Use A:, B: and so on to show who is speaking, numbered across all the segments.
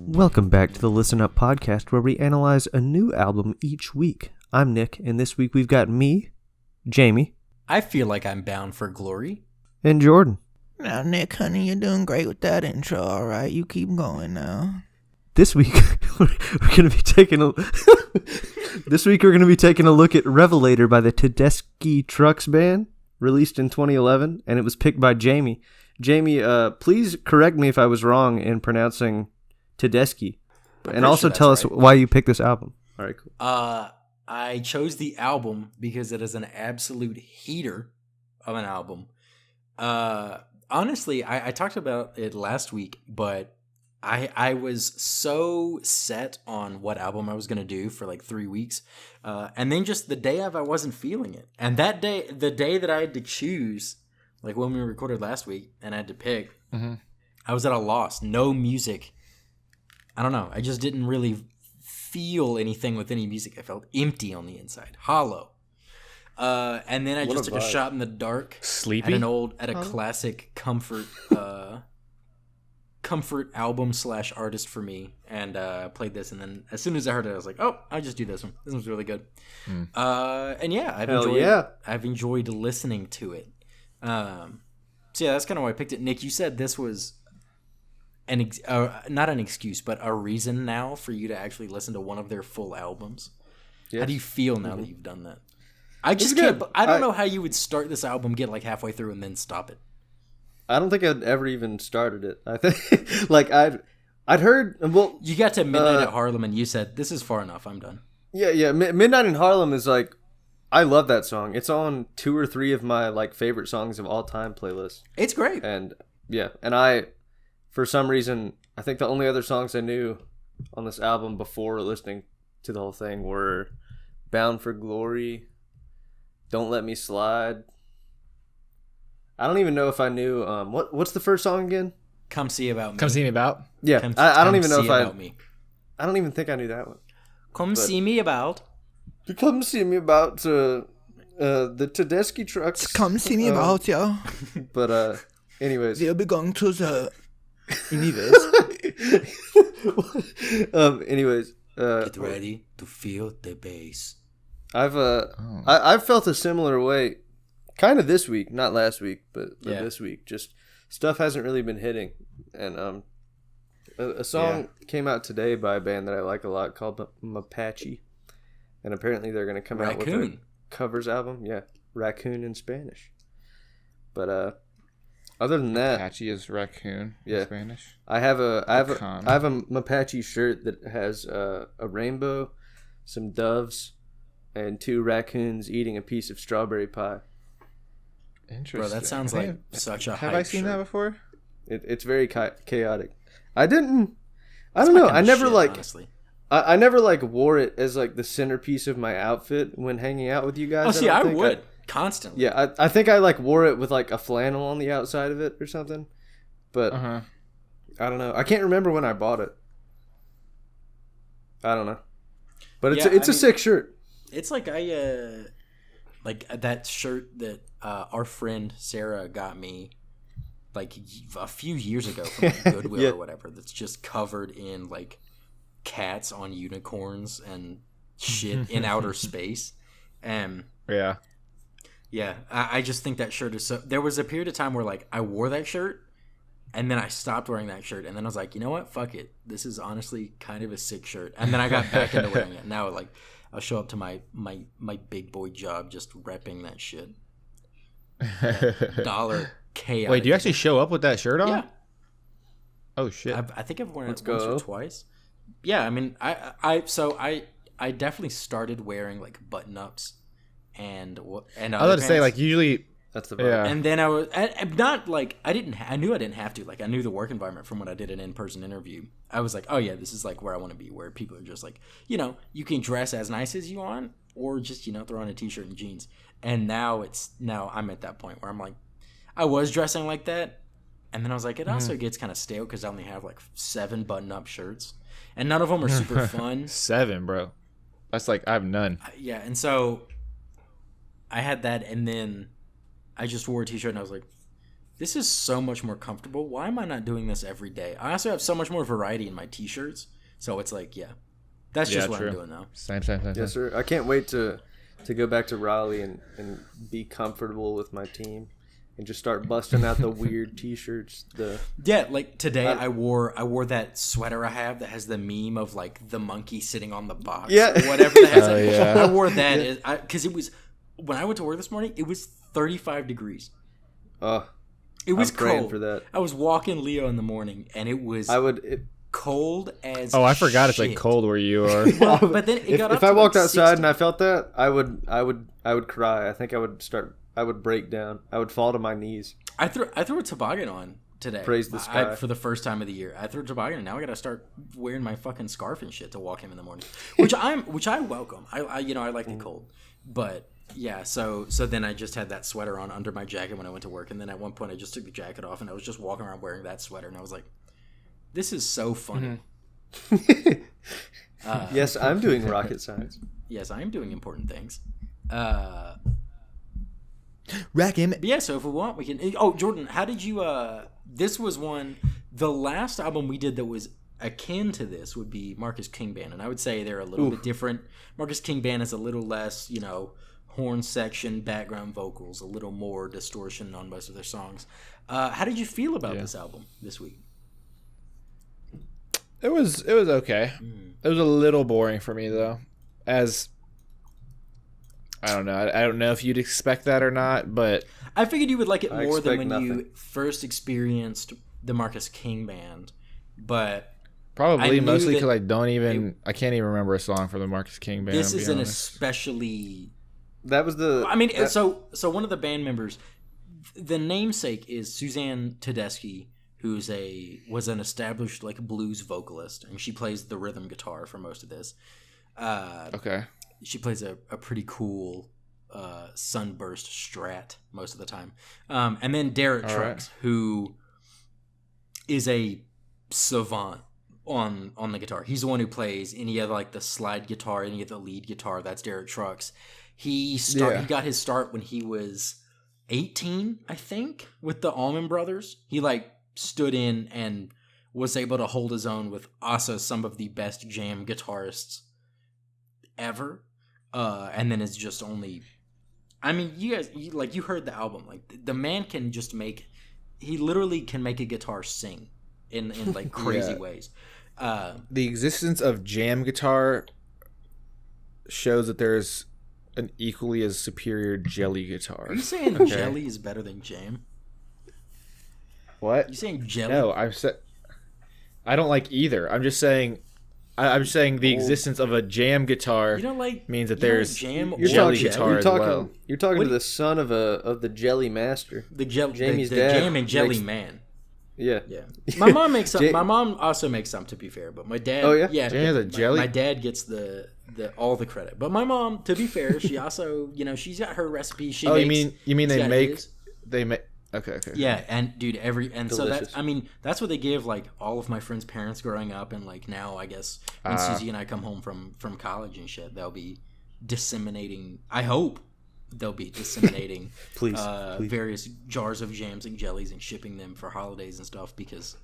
A: Welcome back to the Listen Up podcast, where we analyze a new album each week. I'm Nick, and this week we've got me, Jamie.
B: I feel like I'm bound for glory.
A: And Jordan.
C: Now, Nick, honey, you're doing great with that intro, all right? You keep going now.
A: This week we're going to be taking a look at Revelator by the Tedeschi Trucks Band, released in 2011, and it was picked by Jamie. Jamie, please correct me if I was wrong in pronouncing Tedeschi, and also tell us why you picked this album. All right, cool.
B: I chose the album because it is an absolute heater of an album. Honestly, I talked about it last week, but I was so set on what album I was going to do for like 3 weeks. And then just the day of, I wasn't feeling it. And that day, the day that I had to choose, like when we recorded last week and I had to pick, I was at a loss. No music. I don't know. I just didn't really feel anything with any music. I felt empty on the inside, hollow. And then I just took a shot in the dark.
D: Sleepy?
B: At a classic comfort album / artist for me, and played this. And then as soon as I heard it, I was like, "Oh, I'll just do this one. This one's really good." And yeah, I've enjoyed listening to it. So yeah, that's kind of why I picked it. Nick, you said this was not an excuse, but a reason now for you to actually listen to one of their full albums. Yes. How do you feel now that you've done that? I just can't. I don't know how you would start this album, get like halfway through, and then stop it.
A: I don't think I'd ever even started it. I think like I'd heard. Well,
B: you got to Midnight at Harlem, and you said, "This is far enough. I'm done."
A: Yeah. Midnight in Harlem is like, I love that song. It's on 2 or 3 of my like favorite songs of all time playlists.
B: It's great.
A: And yeah, and I. For some reason, I think the only other songs I knew on this album before listening to the whole thing were Bound for Glory, Don't Let Me Slide. I don't even know if I knew... what's the first song again?
B: Come See About Me.
D: Come See Me About?
A: Yeah, I don't even know if I don't even think I knew that one.
B: See Me About.
A: Come See Me About the Tedeschi Trucks.
C: Come see me about, yo.
A: But anyways.
C: We'll be going to the...
A: anyways,
B: get ready to feel the bass.
A: I've felt a similar way, kind of this week, not last week, but this week. Just stuff hasn't really been hitting, and a song came out today by a band that I like a lot called Mapache, and apparently they're going to come out with a covers album. Yeah, Raccoon in Spanish, but other than that,
D: Apache is raccoon in Spanish.
A: I have a Mapache shirt that has a rainbow, some doves, and 2 raccoons eating a piece of strawberry pie.
D: Interesting.
B: Bro, that sounds like such a.
D: Have I seen that before?
A: It's very chaotic. I don't know. I never honestly. I never wore it as like the centerpiece of my outfit when hanging out with you guys.
B: Oh, see, I would. Constantly.
A: Yeah, I think I wore it with like a flannel on the outside of it or something. But I don't know. I can't remember when I bought it. I don't know. But it's a sick shirt.
B: It's like like that shirt that our friend Sarah got me like a few years ago from like Goodwill or whatever, that's just covered in like cats on unicorns and shit in outer space. Yeah, I just think that shirt is so... There was a period of time where, like, I wore that shirt, and then I stopped wearing that shirt, and then I was like, you know what? Fuck it. This is honestly kind of a sick shirt. And then I got back into wearing it. Now, like, I'll show up to my big boy job just repping that shit. Dollar chaos.
D: Wait, do you actually show up with that shirt on?
B: Yeah.
D: Oh, shit.
B: I think I've worn it once or twice. Yeah, I mean, I definitely started wearing, like, button-ups. And I was
D: about to say, like, usually
A: that's the vibe. Yeah.
B: And then I was not like I knew I didn't have to, like, I knew the work environment from when I did an in-person interview. I was like, oh yeah, this is like where I want to be, where people are just like, you know, you can dress as nice as you want, or just, you know, throw on a t-shirt and jeans. And now I'm at that point where I'm like, I was dressing like that, and then I was like, it also gets kind of stale because I only have like 7 button-up shirts, and none of them are super fun.
D: 7, bro. That's like I have none.
B: Yeah, and so I had that, and then I just wore a t-shirt, and I was like, this is so much more comfortable. Why am I not doing this every day? I also have so much more variety in my t-shirts, so it's like, that's just what I'm doing now.
D: Same.
A: Yes, sir. I can't wait to go back to Raleigh and be comfortable with my team and just start busting out the weird t-shirts.
B: Like today I wore that sweater I have that has the meme of like the monkey sitting on the box.
A: Yeah.
B: Or whatever that has.
D: Yeah.
B: I wore that because it was when I went to work this morning. It was 35 degrees. It was
A: I'm praying
B: cold.
A: for that.
B: I was walking Leo in the morning, and it was cold as.
D: Oh, I forgot
B: shit.
D: it's like cold where you are.
B: Well, but then it got up
A: if I
B: to
A: walked
B: like
A: outside
B: 60.
A: and I felt that, I would cry. I think I would break down. I would fall to my knees.
B: I threw a toboggan on today.
A: Praise the sky.
B: For the first time of the year. I threw a toboggan, and now I got to start wearing my fucking scarf and shit to walk him in the morning, which I welcome. I like the cold, but. Yeah, so then I just had that sweater on under my jacket when I went to work, and then at one point I just took the jacket off, and I was just walking around wearing that sweater, and I was like, this is so funny.
A: Yes, I'm doing rocket science.
B: Yes, I am doing important things.
C: Rack him.
B: But yeah, so if we want, we can... Oh, Jordan, how did you... This was one... The last album we did that was akin to this would be Marcus King Band, and I would say they're a little bit different. Marcus King Band is a little less, horn section, background vocals, a little more distortion on most of their songs. How did you feel about this album this week?
D: It was okay. It was a little boring for me though. As I don't know. I don't know if you'd expect that or not, but
B: I figured you would like it more than when
A: nothing.
B: you first experienced the Marcus King Band, but
D: probably mostly because I can't even remember a song for the Marcus King Band.
B: This is an especially.
A: That was the.
B: I mean, so one of the band members, the namesake is Suzanne Tedeschi, who's was an established like blues vocalist, and she plays the rhythm guitar for most of this.
D: Okay.
B: She plays a pretty cool sunburst Strat most of the time, and then Derek Trucks, who is a savant on the guitar. He's the one who plays any of like the slide guitar, any of the lead guitar. That's Derek Trucks. He got his start when he was 18, I think, with the Allman Brothers. He like stood in and was able to hold his own with also some of the best jam guitarists ever. And then it's just only, I mean, you guys, you heard the album. Like the man can just he literally can make a guitar sing in like crazy ways.
D: The existence of jam guitar shows that there's an equally as superior jelly guitar.
B: Are you saying jelly is better than jam?
D: What?
B: You saying jelly?
D: No, I've said I don't like either. I'm just saying. I'm saying the existence of a jam guitar means that there's jelly guitar as well.
A: You're talking to the son of the jelly master.
B: The jam and jelly man.
A: Yeah.
B: My mom makes some. My mom also makes some. To be fair, but my dad.
A: Oh yeah.
D: Jam has a jelly.
B: My dad gets the all the credit, but my mom, to be fair, she also she's got her recipe. She makes,
D: you mean they make. Okay.
B: Yeah, and dude, so
A: Delicious.
B: that's what they give like all of my friends' parents growing up, and like now I guess when Susie and I come home from college and shit, they'll be disseminating. I hope they'll be disseminating
A: please.
B: Various jars of jams and jellies and shipping them for holidays and stuff because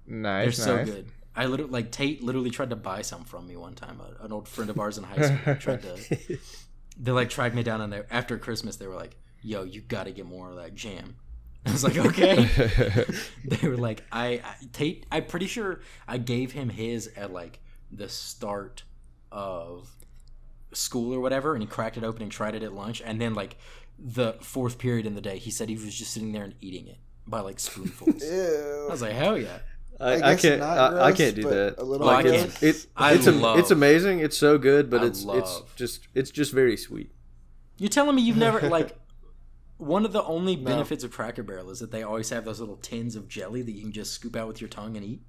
B: they're
D: Nice.
B: so good. I literally Tate literally tried to buy some from me one time. An old friend of ours in high school they tracked me down, and after Christmas they were like, "Yo, you got to get more of that jam." I was like, okay. They were like, Tate, I'm pretty sure I gave him his at like the start of school or whatever, and he cracked it open and tried it at lunch, and then like the fourth period in the day, he said he was just sitting there and eating it by like spoonfuls.
E: Ew.
B: I was like, hell yeah.
A: I can't. I can't do that.
E: A little
A: Like
E: gross.
A: it's amazing. It's so good, but it's just very sweet.
B: You're telling me you've never like. One of the only benefits of Cracker Barrel is that they always have those little tins of jelly that you can just scoop out with your tongue and eat.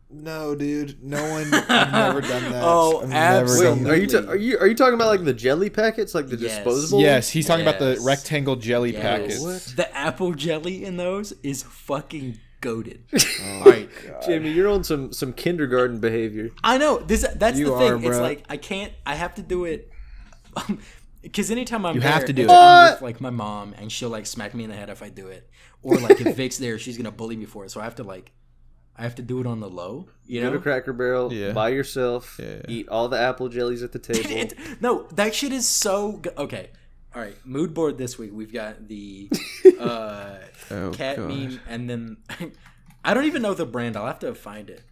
D: No, dude. No one. I've never done that.
B: Oh, absolutely.
A: Are you talking about like the jelly packets, like the disposable?
D: Yes, he's talking about the rectangle jelly packets.
B: What? The apple jelly in those is fucking goated. All right,
A: Jamie, you're on some kindergarten behavior.
B: I know. That's the thing. It's like I have to do it. Because anytime I'm there,
D: have to do it.
B: I'm with like my mom, and she'll like smack me in the head if I do it, or like if Vic's there, she's gonna bully me for it. So I have to do it on the all, you know?
A: Go to Cracker Barrel by yourself, eat all the apple jellies at the table.
B: No, that shit is so good. Okay, all right, mood board this week. We've got the cat meme, and then I don't even know the brand. I'll have to find it.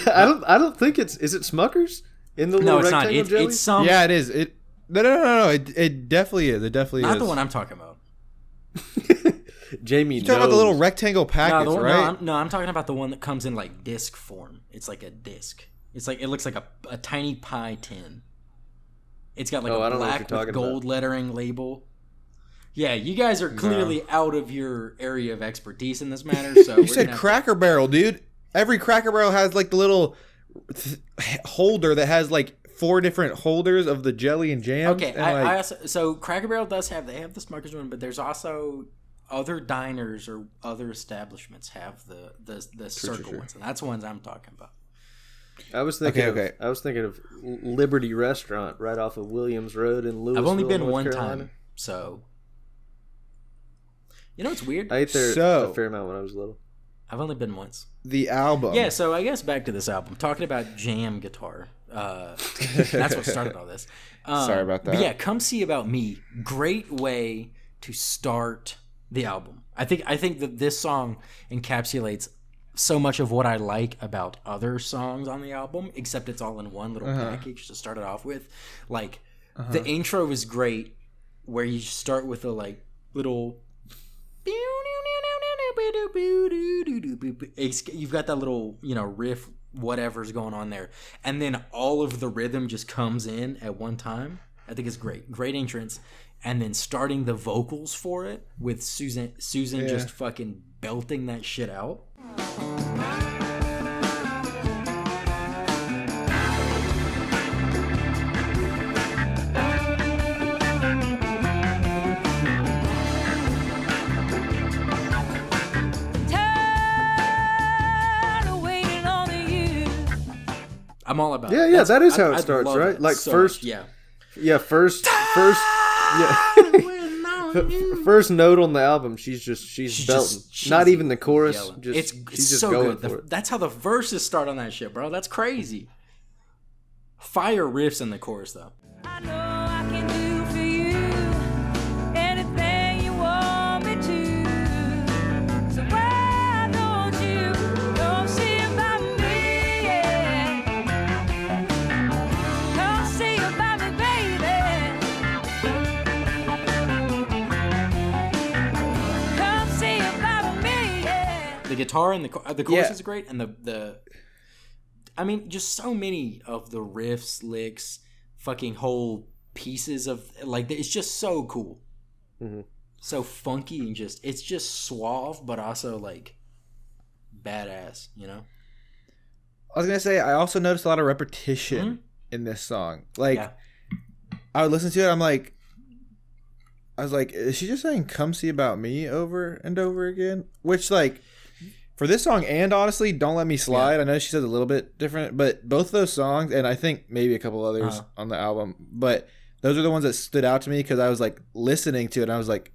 A: I don't think it's... Is it Smucker's? In the little rectangle jelly?
B: It's some...
D: Yeah, it is. No. It definitely is. It definitely is.
B: Not the one I'm talking about.
A: Jamie,
D: you talking about the little rectangle packets, right?
B: No, I'm talking about the one that comes in like disc form. It's like a disc. It's like it looks like a tiny pie tin. It's got like a black with gold lettering label. Yeah, you guys are clearly out of your area of expertise in this matter. So
D: you said Cracker Barrel, dude. Every Cracker Barrel has like the little holder that has like 4 different holders of the jelly and jam.
B: Okay, and so Cracker Barrel they have the Smucker's one, but there's also other diners or other establishments have the circle ones, and that's the ones I'm talking about.
A: I was thinking I was thinking of Liberty Restaurant right off of Williams Road in Louisville.
B: I've only been
A: North
B: one
A: Carolina.
B: time, so you know it's weird.
A: I ate there a fair amount when I was little.
B: I've only been once.
D: The album.
B: Yeah, so I guess back to this album. Talking about jam guitar. That's what started all this.
D: Sorry about that.
B: But yeah, Come See About Me. Great way to start the album. I think that this song encapsulates so much of what I like about other songs on the album, except it's all in one little package to start it off with. Like, the intro is great, where you start with a like little... You've got that little, riff, whatever's going on there, and then all of the rhythm just comes in at one time. I think it's great entrance, and then starting the vocals for it with Susan just fucking belting that shit out. I'm all about it.
A: Yeah, that is how it starts, right? Like so first first note on the album, she's belting. Not even the chorus. She's just
B: so
A: going
B: good.
A: for it.
B: That's how the verses start on that shit, bro. That's crazy. Fire riffs in the chorus, though. I know I can do for you anything you want me to. So why don't you come see about me? Yeah. Come see about me, baby. Come see about me. Yeah. The guitar and the chorus is great, and the I mean, just so many of the riffs, licks, fucking whole pieces of like it's just so cool, so funky and it's just suave, but also like badass,
D: I was gonna say I also noticed a lot of repetition in this song. Like I would listen to it, I was like, is she just saying "Come See About Me" over and over again? Which like. For this song, and honestly, Don't Let Me Slide, I know she says a little bit different, but both those songs, and I think maybe a couple others on the album, but those are the ones that stood out to me because I was like listening to it, and I was like,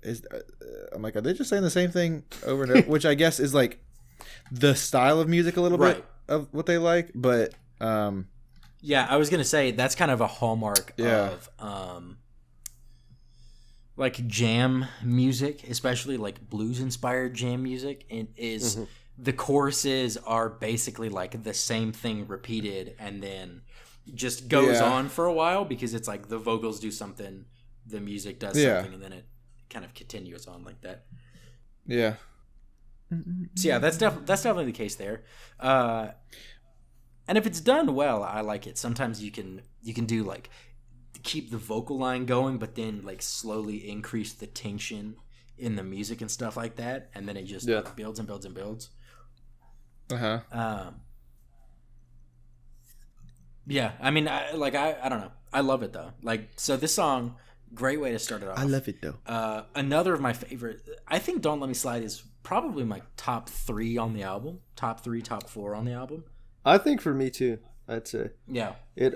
D: I'm like, are they just saying the same thing over and over? Which I guess is like the style of music a little bit of what they like, but
B: yeah, I was gonna say that's kind of a hallmark of like jam music, especially like blues inspired jam music, and is. The choruses are basically like the same thing repeated and then just goes on for a while because it's like the vocals do something, the music does something, and then it kind of continues on like that.
D: Yeah.
B: So yeah, that's definitely the case there. And if it's done well, I like it. Sometimes you can do like keep the vocal line going, but then like slowly increase the tension in the music and stuff like that, and then it just builds and builds and builds. Yeah, I mean, I don't know. I love it though. Like, so this song, great way to start it off.
D: I love it though.
B: Another of my favorite. I think "Don't Let Me Slide" is probably my top 3 on the album. Top 3, top 4 on the album.
A: I think for me too. I'd say.
B: Yeah.
A: It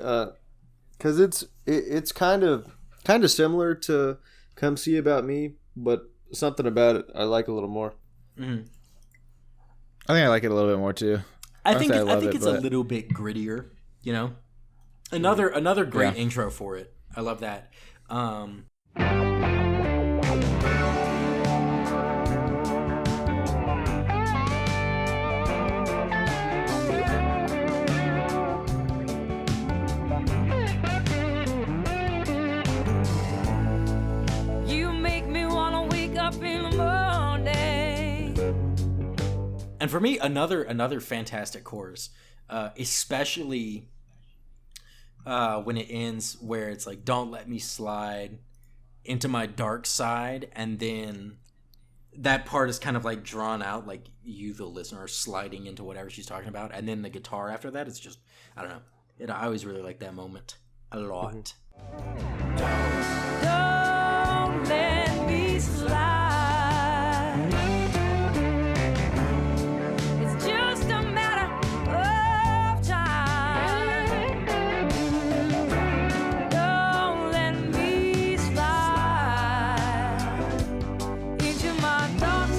A: because it's kind of similar to "Come See About Me," but something about it I like a little more.
B: Mm-hmm.
D: I think I like it a little bit more too.
B: I think it's a little bit grittier. You know, another great intro for it. I love that.
E: You make me wanna wake up in the morning.
B: And for me, another fantastic chorus, especially when it ends where it's like, "Don't let me slide into my dark side," and then that part is kind of like drawn out, like you, the listener, are sliding into whatever she's talking about, and then the guitar after that, it's just, I don't know. I always really like that moment a lot.
E: Don't let me slide. It's just a matter of time. Don't let me slide into my dark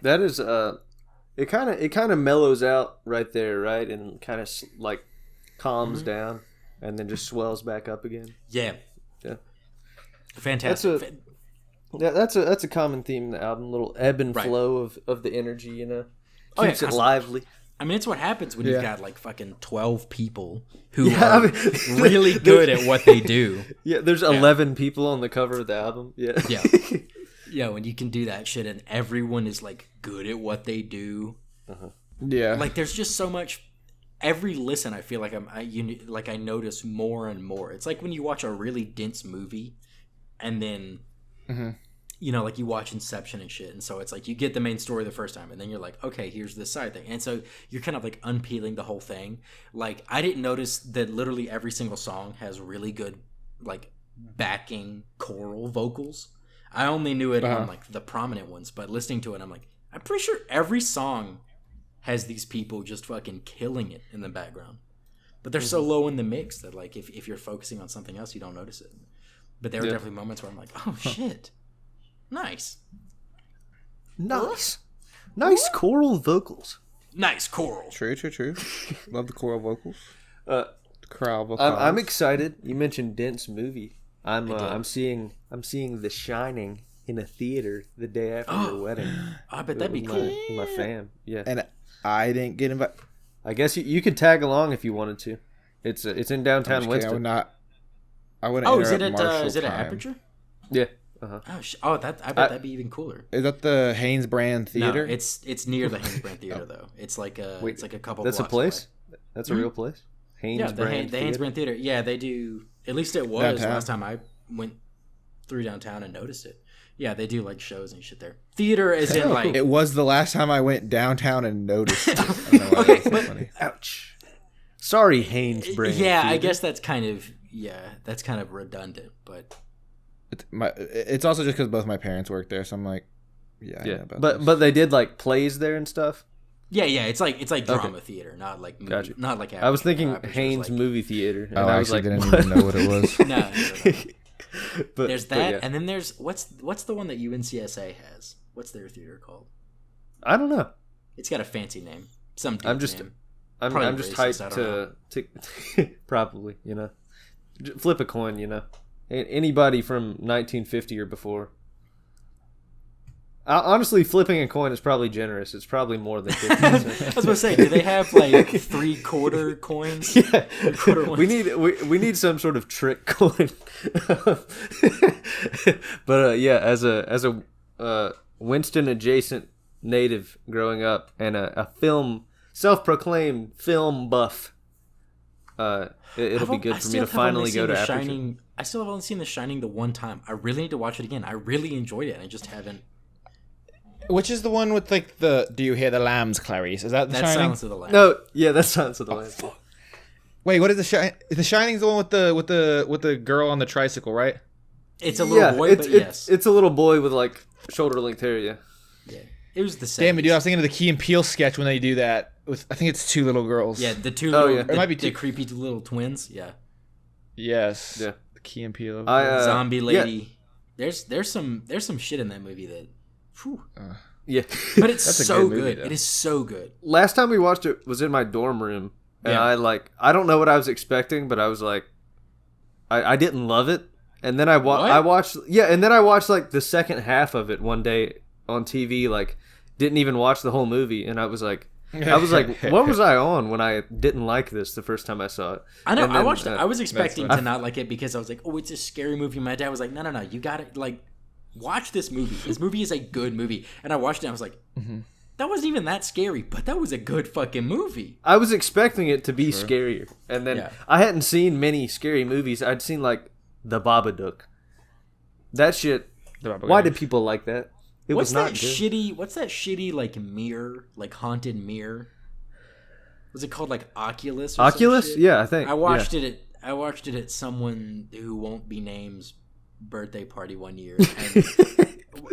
A: That is it kind of mellows out right there, right, and kind of like calms down, and then just swells back up again.
B: Yeah.
A: Yeah.
B: Fantastic.
A: That's a common theme in the album, little ebb and flow of the energy, you know. Keeps it lively.
B: I mean, it's what happens when you've got like fucking 12 people who are really good at what they do.
A: Yeah, there's 11 people on the cover of the album. Yeah.
B: Yeah. Yeah, when you can do that shit and everyone is like good at what they do.
D: Yeah.
B: Like, there's just so much. Every listen, I feel like I notice more and more. It's like when you watch a really dense movie, and then you know, like you watch Inception and shit, and so it's like you get the main story the first time, and then you're like, okay, here's this side thing, and so you're kind of like unpeeling the whole thing. Like, I didn't notice that literally every single song has really good like backing choral vocals. I only knew it on like the prominent ones, but listening to it, I'm like, I'm pretty sure every song has these people just fucking killing it in the background. But they're so low in the mix that like if you're focusing on something else, you don't notice it. But there were definitely moments where I'm like, oh shit. Nice
A: choral vocals.
B: Nice choral.
D: True. Love the choral vocals. Choral vocals.
A: I'm excited. You mentioned dense movie. I'm seeing The Shining in a theater the day after your wedding.
B: I bet that'd be cool.
A: With my fam. Yeah.
D: And I didn't get invited.
A: I guess you could tag along if you wanted to. It's in downtown Winston.
D: I wouldn't.
B: Is it at Aperture?
A: Yeah.
B: I bet that'd be even cooler.
D: Is that the Haynes Brand Theater?
B: No, it's near the Haynes Brand Theater though. It's like a couple.
A: That's
B: blocks
A: a place.
B: away.
A: That's a real place. Haynes Brand.
B: The Haynes Brand Theater. Yeah, they do. At least it was
D: downtown.
B: last time I went through downtown and noticed it. Yeah, they do like shows and shit there. Theater is in like.
D: It was the last time I went downtown and noticed it.
B: Okay, but
D: funny.
A: Ouch. Sorry, Haynes Brand.
B: Yeah,
A: Theater.
B: I guess that's kind of redundant, but
D: it's also just because both my parents work there, so I'm like, I know about this.
A: But they did like plays there and stuff.
B: Yeah, it's like drama theater, not like movie,
A: Gotcha.
B: Not like
A: I was thinking
B: Aperture's
A: Haynes
B: like,
A: movie theater. And
D: I
A: was like,
D: didn't even know what it was.
B: No.
A: But
B: there's that,
A: yeah.
B: and then there's what's the one that UNCSA has? What's their theater called?
A: I don't know.
B: It's got a fancy name. Some dude's
A: I'm just
B: name.
A: I'm just
B: racist,
A: hyped to probably, you know, flip a coin, you know. Anybody from 1950 or before. Honestly, flipping a coin is probably generous. It's probably more than 50 cents.
B: I was going to say, do they have like 3/4 coins?
A: Yeah.
B: 3/4 ones?
A: We need some sort of trick coin. But yeah, as a Winston adjacent native growing up and a self-proclaimed film buff, it'll be good for me to finally go to Aperture.
B: I still have only seen The Shining the one time. I really need to watch it again. I really enjoyed it, and I just haven't.
D: Which is the one with like the "Do you hear the lambs, Clarice"? Is that the Shining?
B: Silence of the Lambs.
A: No, yeah, that's Silence of the Lambs.
D: Wait, what is the Shining? The Shining's the one with the girl on the tricycle, right?
B: It's a little boy, but yes,
A: it's a little boy with like shoulder length hair. Yeah,
B: it was the same.
D: Damn it, dude! I was thinking of the Key and Peele sketch when they do that. With I think it's two little girls.
B: Yeah, the two. Little,
D: it might be
B: the creepy little twins. Yeah.
D: Yes.
A: Yeah.
D: The Key and Peele.
B: Zombie lady. Yeah. There's some shit in that movie that. Whew.
A: Yeah,
B: but it's so good. It is so good.
A: Last time we watched it was in my dorm room, and I don't know what I was expecting, but I was like, I didn't love it, and then I watched like the second half of it one day on TV, like didn't even watch the whole movie, and I was like, what was I on when I didn't like this the first time I saw it?
B: I know. Then, I watched it. I was expecting to not like it because I was like, oh, it's a scary movie. My dad was like, no, you got to like watch this movie. This movie is a good movie. And I watched it and I was like, that wasn't even that scary, but that was a good fucking movie.
A: I was expecting it to be scarier. And then I hadn't seen many scary movies. I'd seen like The Babadook. That shit. Why did people like that?
B: What's that shitty like mirror, like haunted mirror? Was it called like Oculus?
A: Oculus? Yeah, I think.
B: I watched it at someone who won't be named's birthday party one year. And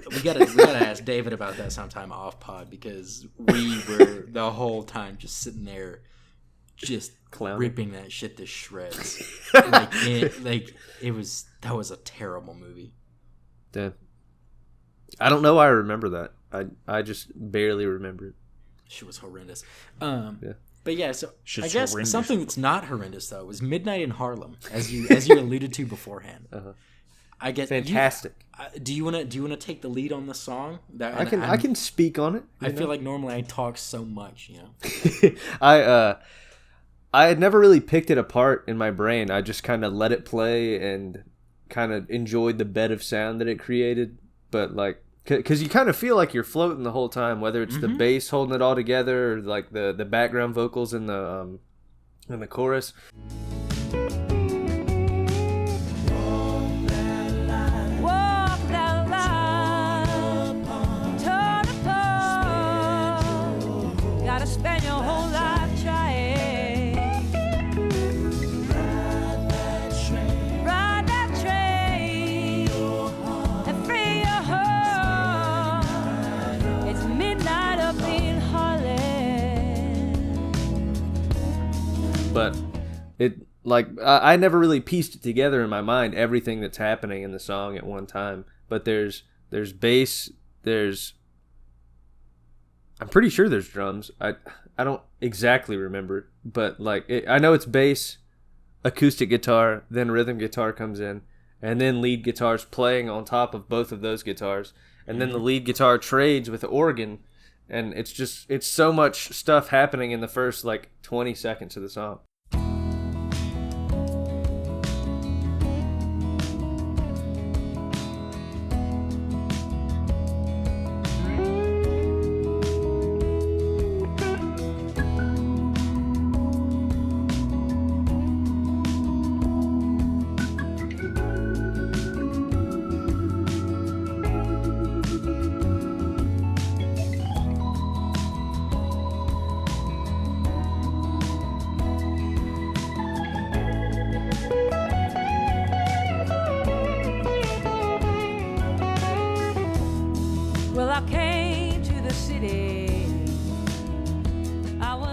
B: we gotta ask David about that sometime off pod because we were the whole time just sitting there, just ripping that shit to shreds. That was a terrible movie.
A: Damn. I don't know why I remember that. I just barely remember it.
B: Shit was horrendous. But yeah, so I guess horrendous. Something that's not horrendous though was Midnight in Harlem, as you alluded to beforehand. I guess
A: fantastic.
B: Do you wanna take the lead on the song?
A: I can speak on it.
B: I feel like normally I talk so much, you know.
A: I had never really picked it apart in my brain. I just kind of let it play and kind of enjoyed the bed of sound that it created. But like, because you kind of feel like you're floating the whole time, whether it's the bass holding it all together or like the background vocals in the chorus.
E: Gotta spend your whole life trying. Ride that train and free your heart. It's midnight up in Harlem.
A: But it like I never really pieced it together in my mind, everything that's happening in the song at one time. But there's bass, I'm pretty sure there's drums. I don't exactly remember, but like I know it's bass, acoustic guitar, then rhythm guitar comes in, and then lead guitar's playing on top of both of those guitars, and then the lead guitar trades with the organ, and it's so much stuff happening in the first like 20 seconds of the song.
E: Well, I came to the city.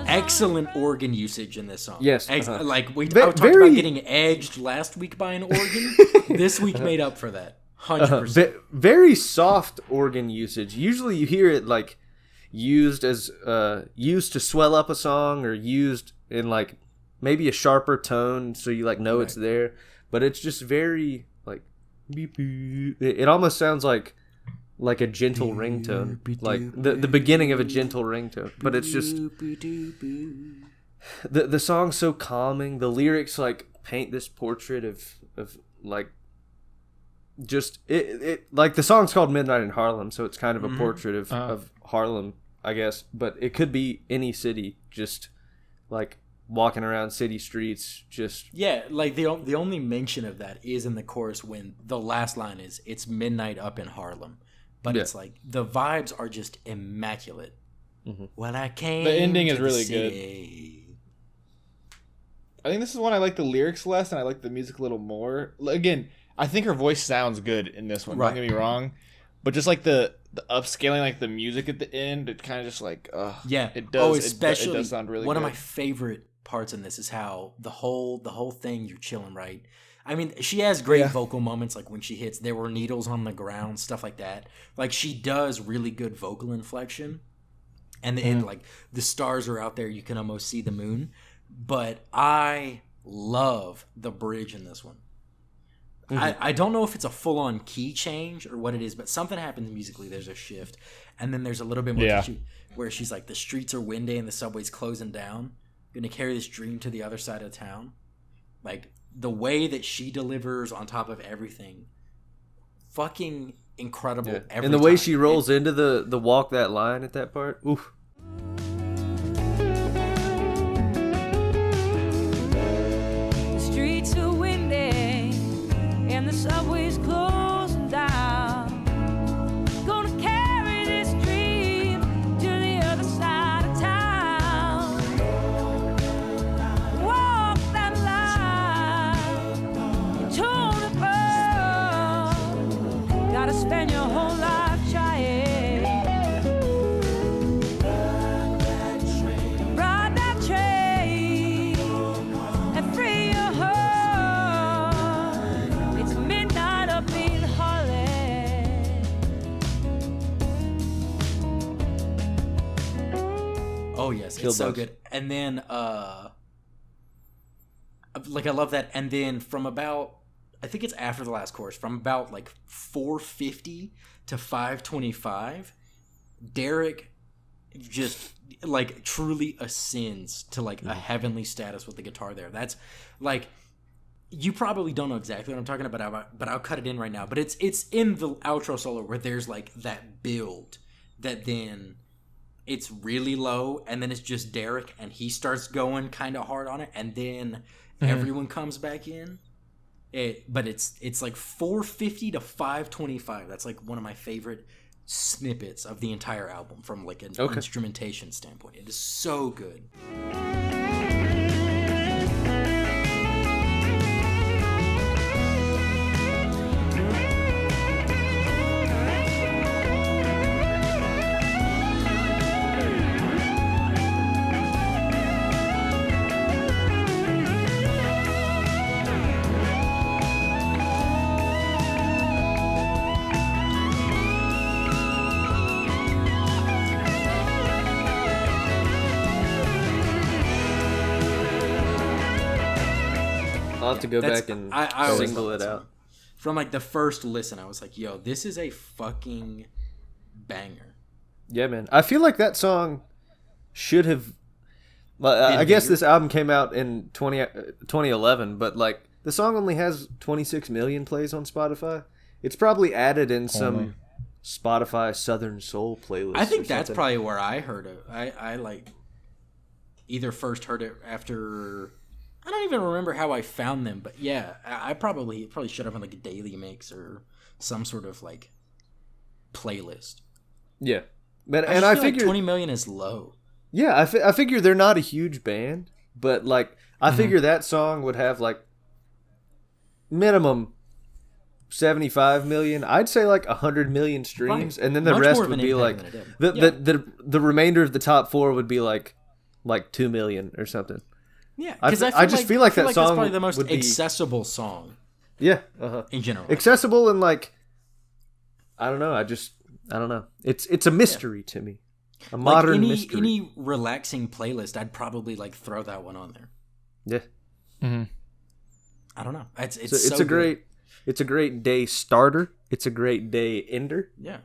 B: Excellent organ usage in this song.
A: Yes.
B: Like I talked about getting edged last week by an organ. This week made up for that. 100%.
A: Very soft organ usage. Usually you hear it like used to swell up a song or used in like maybe a sharper tone so you like know it's there. But it's just very like beep, beep. It almost sounds like like a gentle ringtone, like the beginning of a gentle ringtone. But it's just the song's so calming. The lyrics like paint this portrait of like just it like the song's called Midnight in Harlem, so it's kind of a portrait of Harlem, I guess. But it could be any city, just like walking around city streets, just
B: like the only mention of that is in the chorus when the last line is "It's midnight up in Harlem," but it's like the vibes are just immaculate. When I came,
D: the ending is
B: to
D: really
B: the
D: good.
B: city.
D: I think this is one I like the lyrics less, and I like the music a little more. Again, I think her voice sounds good in this one. Don't get me wrong, but just like the upscaling, like the music at the end, it kind of just like it does.
B: Oh, especially
D: it does sound really
B: one
D: good.
B: of my favorite parts in this is how the whole thing, you're chilling, right? I mean, she has great vocal moments, like when she hits "There Were Needles on the Ground," stuff like that. Like she does really good vocal inflection, and the end, like the stars are out there, you can almost see the moon. But I love the bridge in this one. I don't know if it's a full-on key change or what it is, but something happens musically. There's a shift, and then there's a little bit more where she's like, the streets are windy and the subway's closing down. Gonna carry this dream to the other side of town. Like the way that she delivers on top of everything, fucking incredible. Every
A: and the way
B: time.
A: she rolls into the walk that line at that part, oof.
E: Streets are windy and the subway's closing down. Gonna carry this dream to the other side of town. Walk that line into the road. Gotta spend your whole life trying. Ride that train and free your heart. It's midnight up in Harlem.
B: Oh yes,
A: Kill
B: it's so
A: Bugs.
B: good. And then like I love that. And then from about, I think it's after the last chorus, from about like 450 to 525, Derek just like truly ascends to like a heavenly status with the guitar there. That's like, you probably don't know exactly what I'm talking about, but I'll cut it in right now. But it's in the outro solo where there's like that build that then it's really low, and then it's just Derek, and he starts going kind of hard on it, and then everyone comes back in. But it's like 450 to 525. That's like one of my favorite snippets of the entire album from like an instrumentation standpoint. It is so good.
A: I'll have to go back and
B: I always
A: single
B: love
A: it
B: that
A: out.
B: song. From like the first listen, I was like, yo, this is a fucking banger.
A: Yeah, man. I feel like that song should have. I guess this album came out in 2011, but like the song only has 26 million plays on Spotify. It's probably added in some Spotify Southern Soul playlist.
B: I think
A: or
B: that's
A: something.
B: probably where I heard it. I like either first heard it after. I don't even remember how I found them, but yeah, I probably showed up on like a daily mix or some sort of like playlist.
A: Yeah, but
B: I
A: and I
B: feel
A: figure
B: like 20 million is low.
A: Yeah, I figure they're not a huge band, but like I figure that song would have like minimum 75 million. I'd say like 100 million streams,
B: Right.
A: and then the
B: Much
A: rest
B: more of
A: would
B: an
A: be like
B: impact than it did.
A: the remainder of the top four would be like 2 million or something.
B: Yeah,
A: I
B: because
A: I just feel like that
B: that's
A: song
B: probably the most
A: would be-
B: accessible song
A: Yeah,
B: in general.
A: accessible and like I don't know. I don't know. It's a mystery to me. A modern
B: like
A: mystery.
B: any relaxing playlist, I'd probably like throw that one on there.
A: Yeah.
B: I don't know. It's
A: So it's a great day starter. It's a great day ender.
B: Yeah.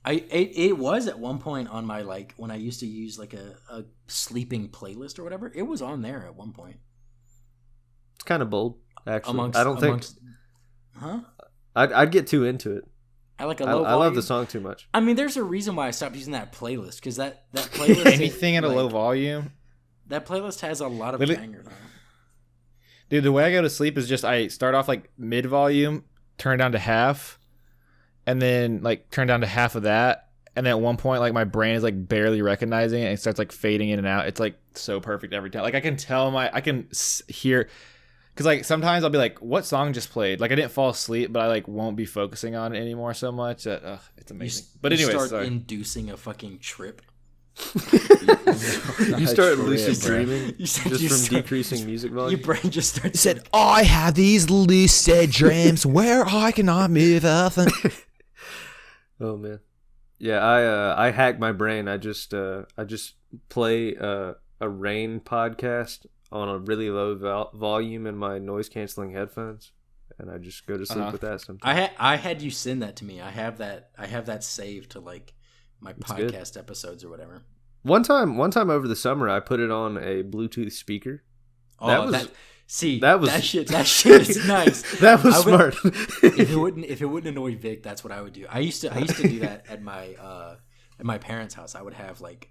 B: It was at one point on my like when I used to use like a sleeping playlist or whatever. It was on there at one point.
A: It's kind of bold, actually.
B: Huh?
A: I'd get too into it.
B: I like a low volume.
A: I love the song too much.
B: I mean, there's a reason why I stopped using that playlist because that playlist
D: anything at a low volume.
B: That playlist has a lot of bangers on it.
D: Dude, the way I go to sleep is just I start off like mid volume, turn down to half, and then like turn down to half of that, and then at one point like my brain is like barely recognizing it and it starts like fading in and out. It's like so perfect every time. Like I can hear. Because, like, sometimes I'll be like, what song just played? Like, I didn't fall asleep, but I, like, won't be focusing on it anymore so much. That, it's amazing. But anyways,
B: start inducing a fucking trip.
A: You start lucid dreaming just from decreasing music volume.
B: Your brain just starts...
C: Said, I have these lucid dreams where I cannot move up.
A: Oh, man. Yeah, I hack my brain. I just play a rain podcast on a really low volume in my noise canceling headphones, and I just go to sleep with that sometimes.
B: I had you send that to me. I have that saved to like my podcast episodes or whatever.
A: One time over the summer, I put it on a Bluetooth speaker. That shit
B: is nice.
A: That was smart.
B: if it wouldn't annoy Vic, that's what I would do. I used to do that at my parents' house. I would have like.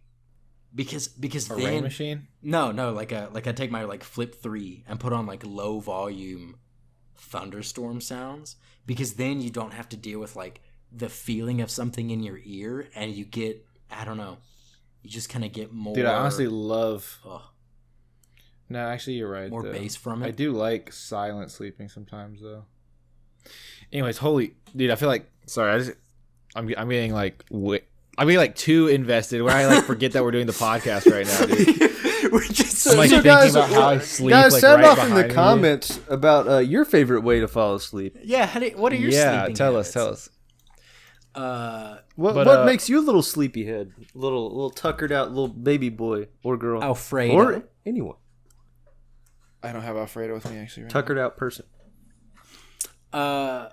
B: Because
D: a
B: then
D: rain machine?
B: No, like I take my like Flip 3 and put on like low volume thunderstorm sounds, because then you don't have to deal with like the feeling of something in your ear, and you get, I don't know, you just kind of get more.
D: Dude, I honestly love. No, actually, you're right.
B: More bass from it.
D: I do like silent sleeping sometimes though. Anyways, dude, I feel like I'm getting like. I'm being like too invested where I like forget that we're doing the podcast right now, dude.
B: We're just
D: I'm like thinking about how I sleep.
A: Guys,
D: like,
A: sound
D: right
A: off in the
D: me.
A: comments about your favorite way to fall asleep.
B: Yeah, what are your sleeping
D: tell
B: habits?
D: us.
A: What makes you a little sleepyhead, little tuckered out little baby boy or girl,
B: Alfredo,
A: or anyone?
D: I don't have Alfredo with me actually.
A: Tuckered out person.
D: So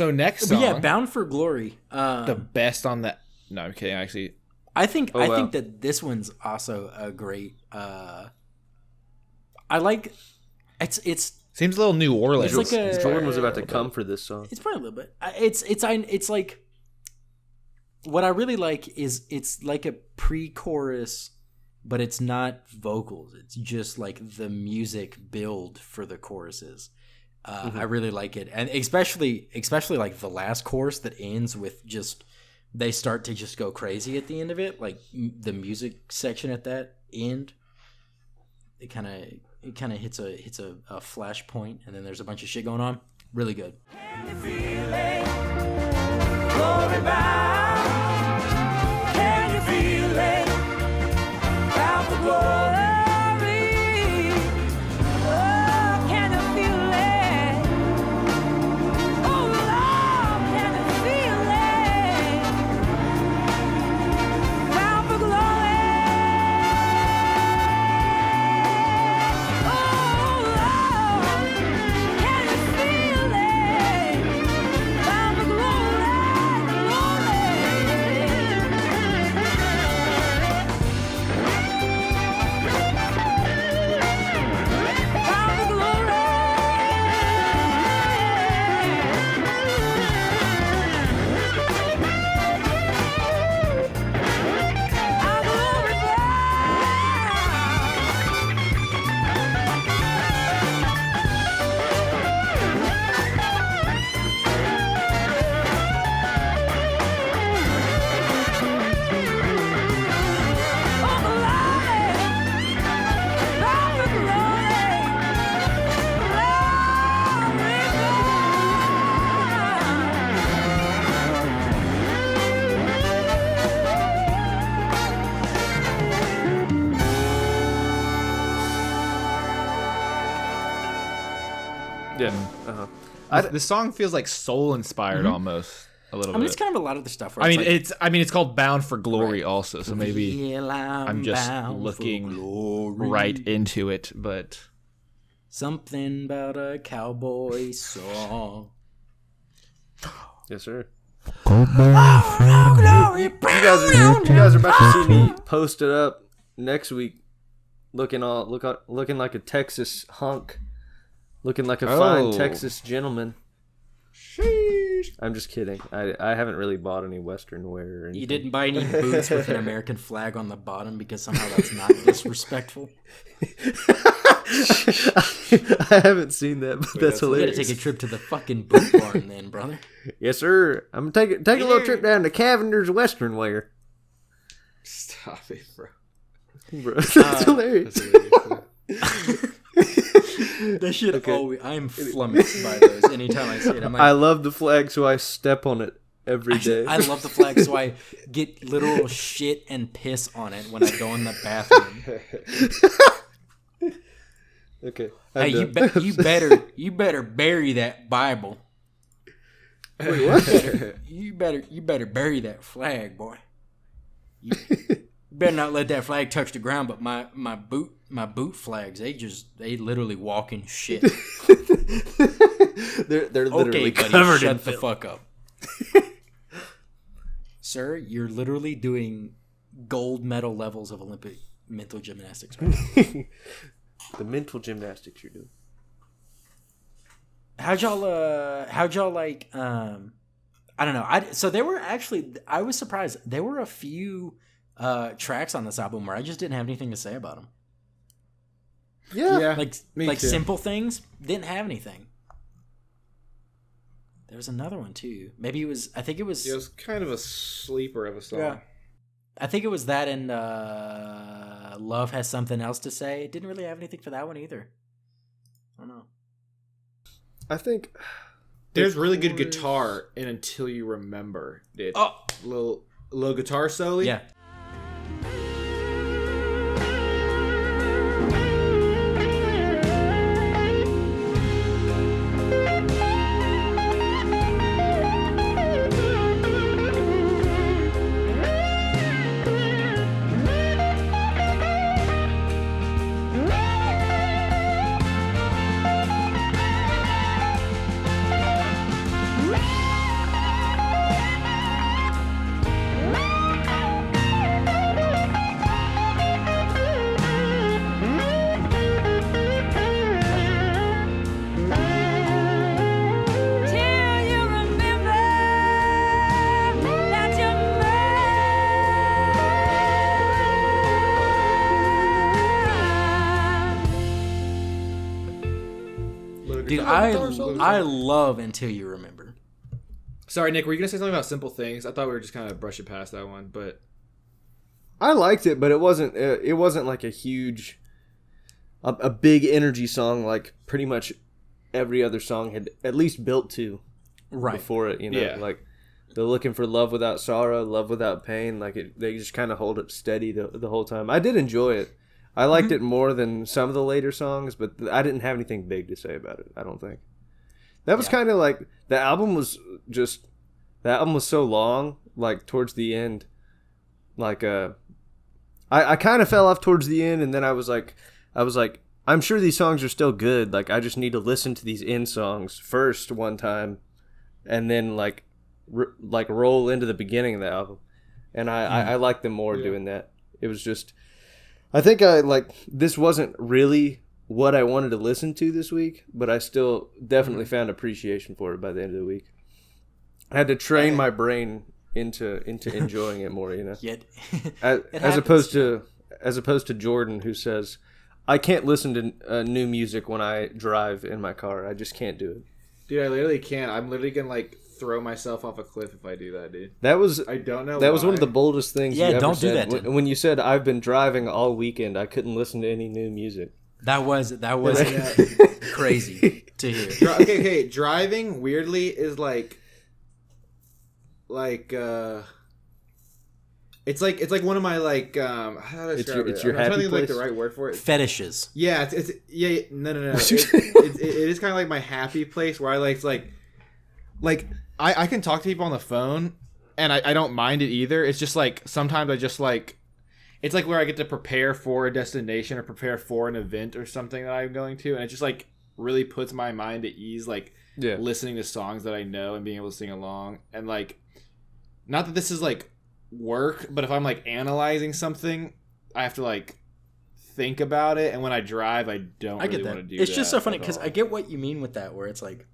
D: next song,
B: yeah, Bound for Glory.
D: The best on that. No, I'm kidding. Actually,
B: I think that this one's also a great. I like. It's
D: seems a little New Orleans.
B: It's like
A: Jordan was about to come for this song.
B: It's probably a little bit. It's like. What I really like is it's like a pre-chorus, but it's not vocals. It's just like the music build for the choruses. I really like it, and especially like the last chorus that ends with just. They start to just go crazy at the end of it, like the music section at that end. It kind of hits a flash point, and then there's a bunch of shit going on. Really good.
E: Can you feel it? Glory bound. Can you feel it? Bound for glory. Oh, can you feel it? Oh, Lord, can you feel it? Bound for glory. Oh, Lord, can you feel it? Bound for glory, bound for glory. Our glory
A: Yeah.
D: The song feels like soul inspired almost a little bit.
B: I mean, it's kind of a lot of the stuff. Where
D: I mean,
B: it's
D: it's called Bound for Glory
B: Right.
D: also, so maybe
B: Feel
D: I'm just
B: bound for
D: looking
B: glory.
D: right into it, but
B: Something about a cowboy song.
A: Yes, sir.
C: Go bound for
A: you guys are about to see me posted up next week, looking like a Texas hunk, looking like a fine Texas gentleman. Sheesh. I'm just kidding. I haven't really bought any Western wear or anything.
B: You didn't buy any boots with an American flag on the bottom because somehow that's not disrespectful.
A: I haven't seen that, but that's hilarious.
B: You gotta take a trip to the fucking boot barn then, brother.
A: Yes, sir. I'm gonna take a little trip down to Cavender's Western Wear.
D: Stop it, bro.
A: Bro, that's hilarious.
B: That shit always, I'm flummoxed by those anytime I see it. I'm like,
A: I love the flag, so I step on it every day.
B: I love the flag, so I get literal shit and piss on it when I go in the bathroom.
A: Okay.
B: Hey, you better bury that Bible.
A: Wait, what?
B: You better bury that flag, boy. You better not let that flag touch the ground. But my boot flags, they literally walk in shit.
A: they're literally
B: buddy,
A: covered
B: shut
A: in
B: the
A: film.
B: fuck up. Sir, you're literally doing gold medal levels of Olympic mental gymnastics right now.
A: The mental gymnastics you're doing.
B: How'd y'all like I don't know. So there were actually, I was surprised. There were a few tracks on this album where I just didn't have anything to say about them.
A: Yeah.
B: Like simple things, didn't have anything. There was another one too. Maybe it was
D: It was kind of a sleeper of a song.
B: Yeah. I think it was that and Love Has Something Else to Say. It didn't really have anything for that one either. I don't know.
A: I think
D: there's really good guitar in Until You Remember. Little guitar solo.
B: Yeah. Dude, I love Until You Remember.
D: Sorry, Nick, were you going to say something about Simple Things? I thought we were just kind of brushing past that one, but...
A: I liked it, but it wasn't like a huge, a big energy song like pretty much every other song had at least built to before it, you know?
D: Yeah.
A: Like, they're looking for love without sorrow, love without pain. Like, they just kind of hold it steady the whole time. I did enjoy it. I liked it more than some of the later songs, but I didn't have anything big to say about it, I don't think. That was kind of like, the album was so long, like, towards the end. Like, I kind of fell off towards the end, and then I was like, I'm sure these songs are still good. Like, I just need to listen to these end songs first one time, and then, like roll into the beginning of the album. And I like them more doing that. It was just... I think this wasn't really what I wanted to listen to this week, but I still definitely found appreciation for it by the end of the week. I had to train my brain into enjoying it more, you know.
B: Yet,
A: as opposed to Jordan, who says, "I can't listen to new music when I drive in my car. I just can't do it."
D: Dude, I literally can't. I'm literally gonna throw myself off a cliff if I do that, dude.
A: I don't know. That was one of the boldest things.
B: Yeah,
A: you ever
B: don't
A: said.
B: do that.
A: When you said, "I've been driving all weekend, I couldn't listen to any new music."
B: That was crazy to hear.
D: Okay. Driving weirdly is like it's like one of my how do I describe
A: it's your
D: I'm trying to think
A: happy
D: of,
A: place?
D: the right word for it.
B: Fetishes.
D: Yeah, no. It is kind of like my happy place where I I can talk to people on the phone and I don't mind it either. It's just like sometimes I just like it's like where I get to prepare for a destination or prepare for an event or something that I'm going to, and it just like really puts my mind at ease, listening to songs that I know and being able to sing along. And like, not that this is like work, but if I'm like analyzing something, I have to like think about it, and when I drive, I don't really want to do that.
B: It's just so funny because I get what you mean with that, where it's like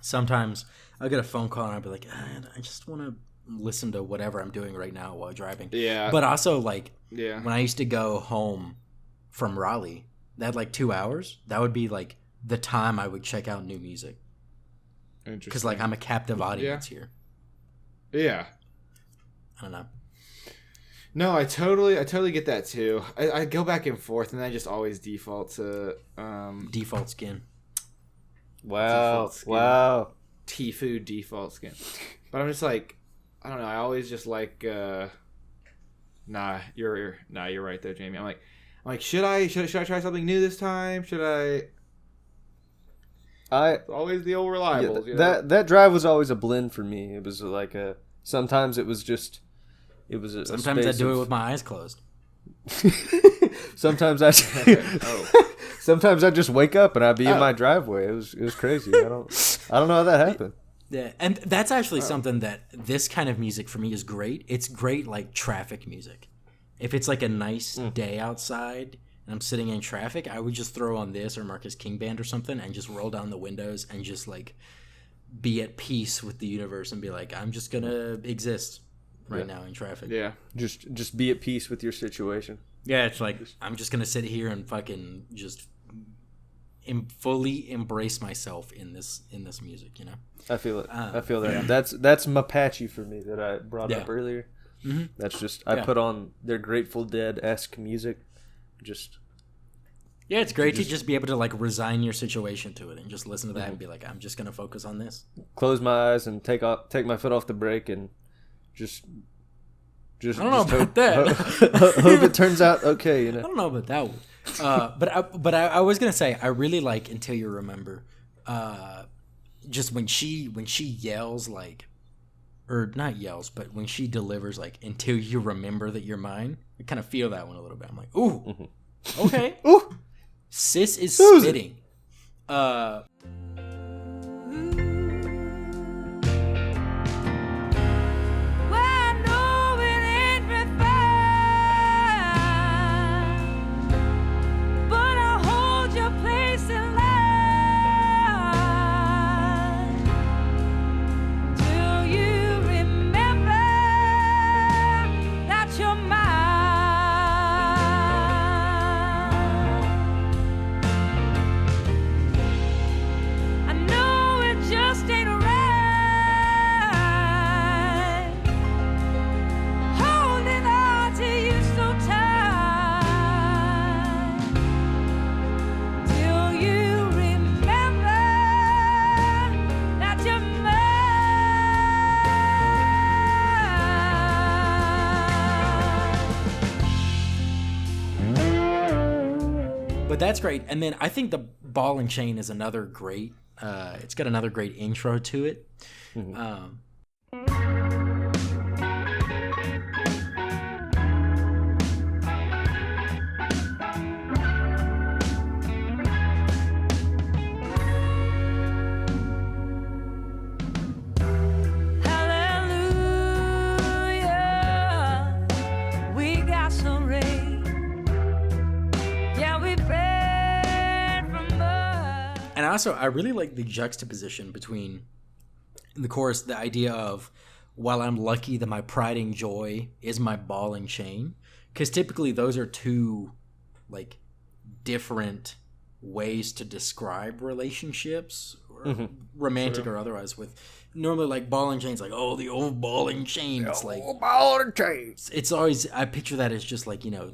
B: sometimes I'll get a phone call and I'll be like, I just want to listen to whatever I'm doing right now while driving.
D: Yeah.
B: But also, like, when I used to go home from Raleigh, that had like 2 hours. That would be like the time I would check out new music.
D: Interesting.
B: Because like I'm a captive audience here.
D: Yeah.
B: I don't know.
D: No, I totally get that too. I go back and forth, and I just always default to
B: Default skin.
A: Wow.
D: Default skin.
A: Wow.
D: Tfue default skin. But I'm just like, I don't know. I always just like, nah, you're right there, Jamie. I'm like, should I try something new this time? Should I? It's always the old reliables.
A: Yeah, that drive was always a blend for me. It was like sometimes it was just.
B: Sometimes I do it with my eyes closed.
A: Sometimes I just wake up and I'd be in my driveway. It was crazy. I don't know how that happened.
B: Yeah, and that's actually something that this kind of music for me is great. It's great like traffic music. If it's like a nice day outside and I'm sitting in traffic, I would just throw on this or Marcus King Band or something and just roll down the windows and just like be at peace with the universe and be like, I'm just gonna exist right now in traffic.
A: Yeah. Just be at peace with your situation.
B: Yeah, it's like I'm just gonna sit here and fucking just fully embrace myself in this music, you know.
A: I feel it. I feel that. Yeah. That's Mapache for me that I brought up earlier.
B: Mm-hmm.
A: That's just I put on their Grateful Dead-esque music. Just
B: it's great to just be able to like resign your situation to it and just listen to that and be like, I'm just gonna focus on this.
A: Close my eyes and take my foot off the brake and just
B: I don't know about that.
A: Hope it turns out okay, you know.
B: I don't know about that one. But I was gonna say I really like Until You Remember. Just when she yells like, or not yells, but when she delivers like Until You Remember That You're Mine, I kind of feel that one a little bit. I'm like, ooh, okay,
A: ooh,
B: sis is spitting. But that's great. And then I think the Ball and Chain is another great, it's got another great intro to it. Mm-hmm. And also, I really like the juxtaposition between the chorus, the idea of, while I'm lucky that my pride and joy is my ball and chain. Because typically those are two, like, different ways to describe relationships, or romantic or otherwise, with normally, like, ball and chain's like, oh, the old ball and chain. It's like,
A: ball and chain.
B: It's always, I picture that as just like, you know,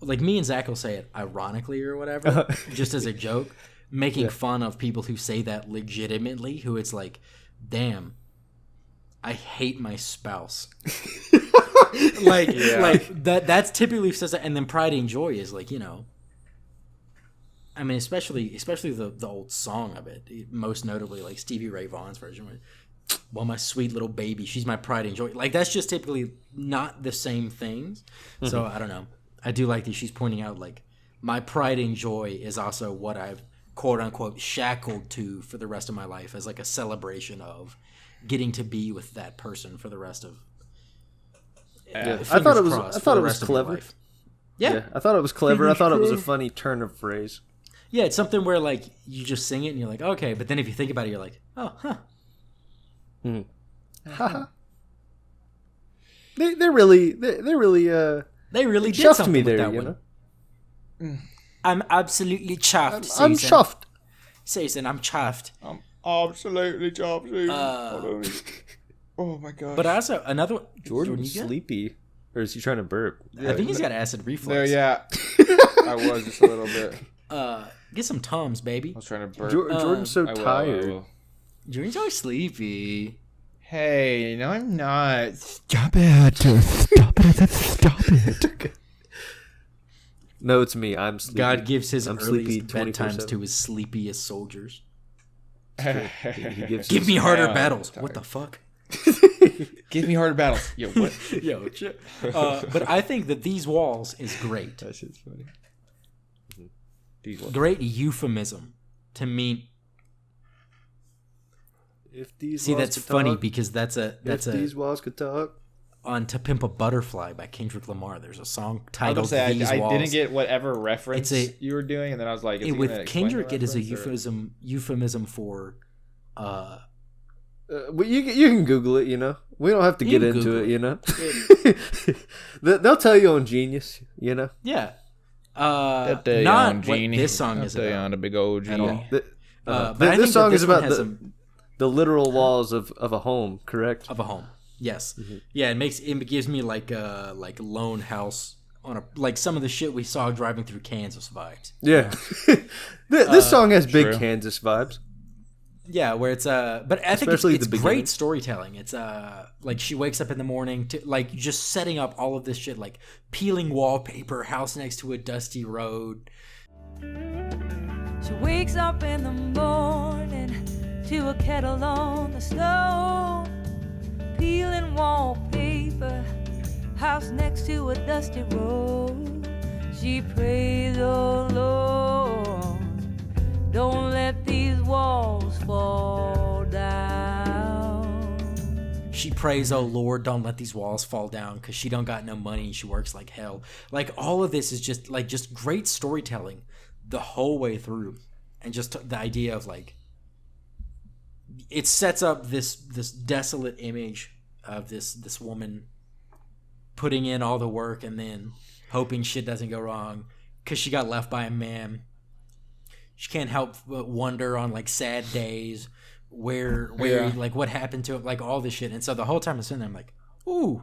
B: like me and Zach will say it ironically or whatever, just as a joke, making fun of people who say that legitimately, who it's like, damn, I hate my spouse. like that's typically says that. And then pride and joy is like, you know, I mean, especially the old song of it, most notably like Stevie Ray Vaughan's version, well, my sweet little baby, she's my pride and joy. Like, that's just typically not the same things. So I don't know. I do like that she's pointing out, like, my pride and joy is also what I've, quote unquote, shackled to for the rest of my life as like a celebration of getting to be with that person for the rest of.
A: Yeah. I thought it was clever.
B: Yeah,
A: I thought it was clever. I thought it was a funny turn of phrase.
B: Yeah, it's something where like you just sing it and you're like, okay, but then if you think about it, you're like, oh, huh.
A: Haha. They really
B: did
A: chuffed
B: something
A: me
B: with
A: there,
B: that
A: you
B: one.
A: know.
B: I'm absolutely chuffed.
A: I'm chuffed.
B: Season, I'm chuffed.
D: I'm absolutely chuffed. Oh my god!
B: But also another one.
A: Jordan's sleepy, or is he trying to burp?
B: I think he's got acid reflux.
D: No, yeah, I was just a little bit.
B: Get some Tums, baby.
D: I was trying to burp.
A: Jordan's so tired.
D: I will.
B: Jordan's always sleepy.
D: Hey, no, I'm not.
C: Stop it. Stop it. Stop it.
A: No, it's me. I'm sleepy.
B: God gives his
A: I'm
B: earliest
A: sleepy
B: bedtimes to his sleepiest soldiers.
A: He gives
B: Give me harder
D: I'm
B: battles.
D: tired.
B: What the fuck?
D: Give me harder battles. Yo, what?
B: Yo, shit. But I think that these walls is great.
D: That shit's funny.
B: Great euphemism to mean.
A: If these
B: See,
A: walls
B: that's
A: could
B: funny
A: talk,
B: because that's
A: these walls could talk.
B: On "To Pimp a Butterfly" by Kendrick Lamar. There's a song
D: I was
B: titled
D: gonna say,
B: "These
D: I
B: Walls."
D: didn't get whatever reference you were doing, and then I was like, is he gonna
B: with
D: explain
B: Kendrick,
D: the
B: it is a
D: reference, or-
B: euphemism for.
A: Well, you can Google it, you know. We don't have to
B: You
A: get
B: can
A: into
B: Google
A: it, you know. They'll tell you on Genius, you know.
B: Yeah.
D: That day
B: Not
D: on
B: what
D: Genie.
B: this song is
D: That day
B: about.
D: on a big old
B: At all.
D: Genie.
B: But I think
A: This song
B: that
A: is
B: this one
A: about
B: has
A: the literal walls of a home, correct?
B: of a home. Yes. Yeah, it gives me like lone house on a like some of the shit we saw driving through Kansas vibes.
A: Yeah. This song has big
D: True.
A: Kansas vibes.
B: Yeah, where it's but I think
A: Especially
B: it's
A: the beginning.
B: great storytelling. It's like she wakes up in the morning to like just setting up all of this shit, like peeling wallpaper, house next to a dusty road.
E: She wakes up in the morning to a kettle on the stove, peeling wallpaper, house next to a dusty road. She prays, oh Lord, don't let these walls fall down.
B: She prays, oh Lord, don't let these walls fall down, because she don't got no money and she works like hell. Like all of this is just great storytelling the whole way through, and just the idea of like it sets up this desolate image of this woman putting in all the work and then hoping shit doesn't go wrong because she got left by a man. She can't help but wonder on like sad days where like what happened to him, like all this shit. And so the whole time I'm sitting there, I'm like, ooh,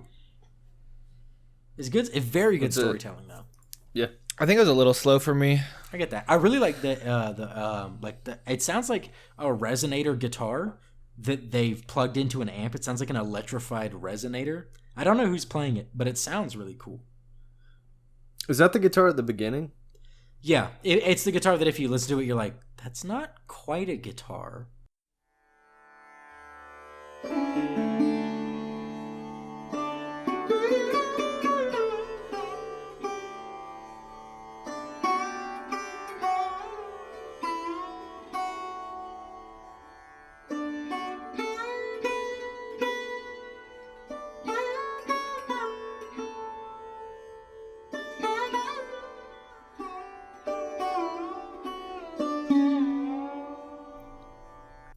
B: it's good. It's very good storytelling though.
A: Yeah.
D: I think it was a little slow for me.
B: I get that. I really like the it sounds like a resonator guitar that they've plugged into an amp. It sounds like an electrified resonator. I don't know who's playing it, but it sounds really cool.
A: Is that the guitar at the beginning?
B: Yeah, it's the guitar that if you listen to it, you're like, that's not quite a guitar.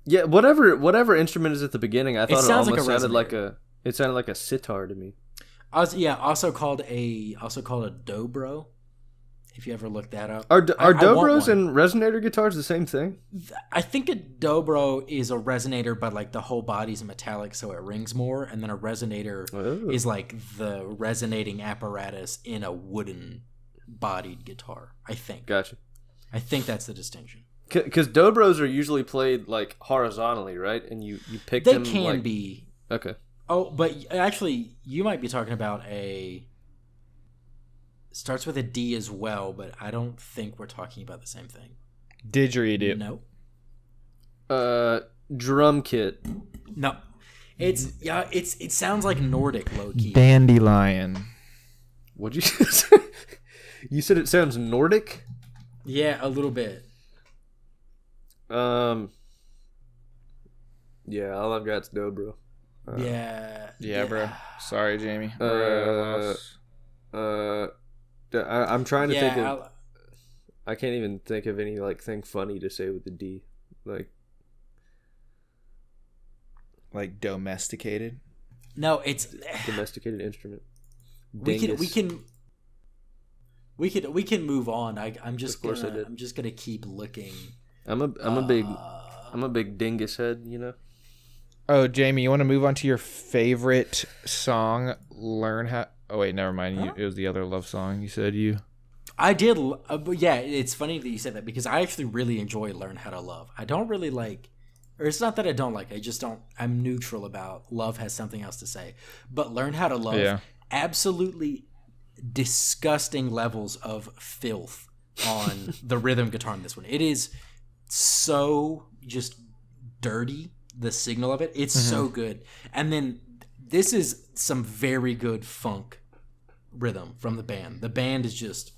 A: Yeah, whatever instrument is at the beginning, I thought it
B: sounds like
A: almost
B: a
A: sounded
B: resonator.
A: It sounded like a sitar to me.
B: Also called a dobro. If you ever look that up,
A: Are
B: I want
A: dobros
B: one.
A: and resonator guitars the same thing?
B: I think a dobro is a resonator, but like the whole body's metallic, so it rings more. And then a resonator is like the resonating apparatus in a wooden bodied guitar. I think.
A: Gotcha.
B: I think that's the distinction.
A: Because dobros are usually played like horizontally, right? And you pick
B: They
A: them.
B: can
A: like...
B: be.
A: Okay.
B: Oh, but actually, you might be talking about starts with a D as well, but I don't think we're talking about the same thing.
D: Didgeridoo.
B: No.
A: Drum kit.
B: No. It sounds like Nordic low key.
D: Dandelion.
A: What'd you say? You said it sounds Nordic?
B: Yeah, a little bit.
A: Yeah, all I've got's Dobro.
B: Yeah,
D: bro. Sorry, Jamie.
A: I'm trying to think of. I can't even think of any like thing funny to say with the D,
D: like domesticated.
B: No, it's
A: domesticated instrument.
B: We can move on. I'm just gonna keep looking.
A: I'm a big dingus head, you know.
D: Oh, Jamie, you want to move on to your favorite song? Learn how. Oh wait, never mind. It was the other love song. You said you.
B: I did, but yeah, it's funny that you said that because I actually really enjoy Learn How to Love. I don't really like, or it's not that I don't like. I just don't. I'm neutral about love. Has something else to say, but Learn How to Love, absolutely disgusting levels of filth on the rhythm guitar in this one. It is so just dirty. The signal of it, it's so good. And then this is some very good funk rhythm from the band. The band is just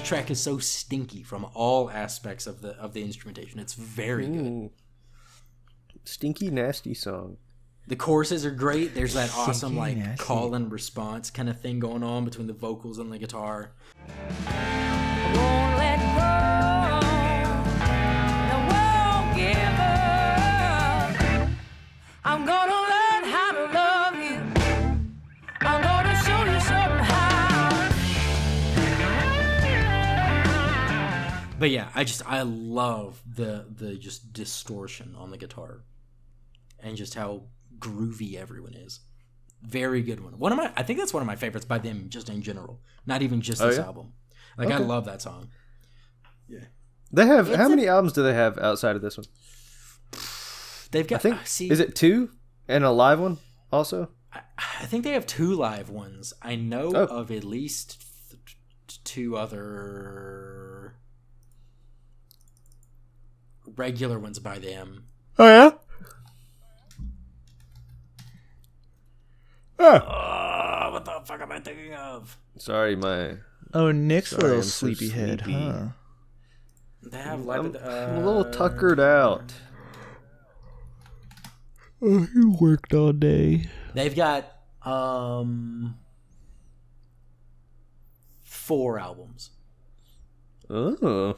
B: track is so stinky from all aspects of the instrumentation. It's very good.
A: Stinky nasty song.
B: The choruses are great. There's that awesome like call and response kind of thing going on between the vocals and the guitar.
E: Won't let go. I won't give up. I'm gonna learn how to love you. I'm gonna show you somehow.
B: But yeah, I love the just distortion on the guitar, and just how groovy everyone is. Very good one. I think that's one of my favorites by them, just in general. Not even just this album. Like I love that song. Yeah.
A: They have how many albums do they have outside of this one?
B: They've got.
A: Is it 2 and a live one also?
B: I think they have 2 live ones. I know of at least 2 other regular ones by them.
D: Oh yeah.
B: What the fuck am I thinking of?
A: Sorry,
D: Nick's a little
A: I'm
D: sleepyhead, huh?
B: They have
A: I'm a little tuckered out.
D: Oh, you worked all day.
B: They've got 4 albums.
A: Oh.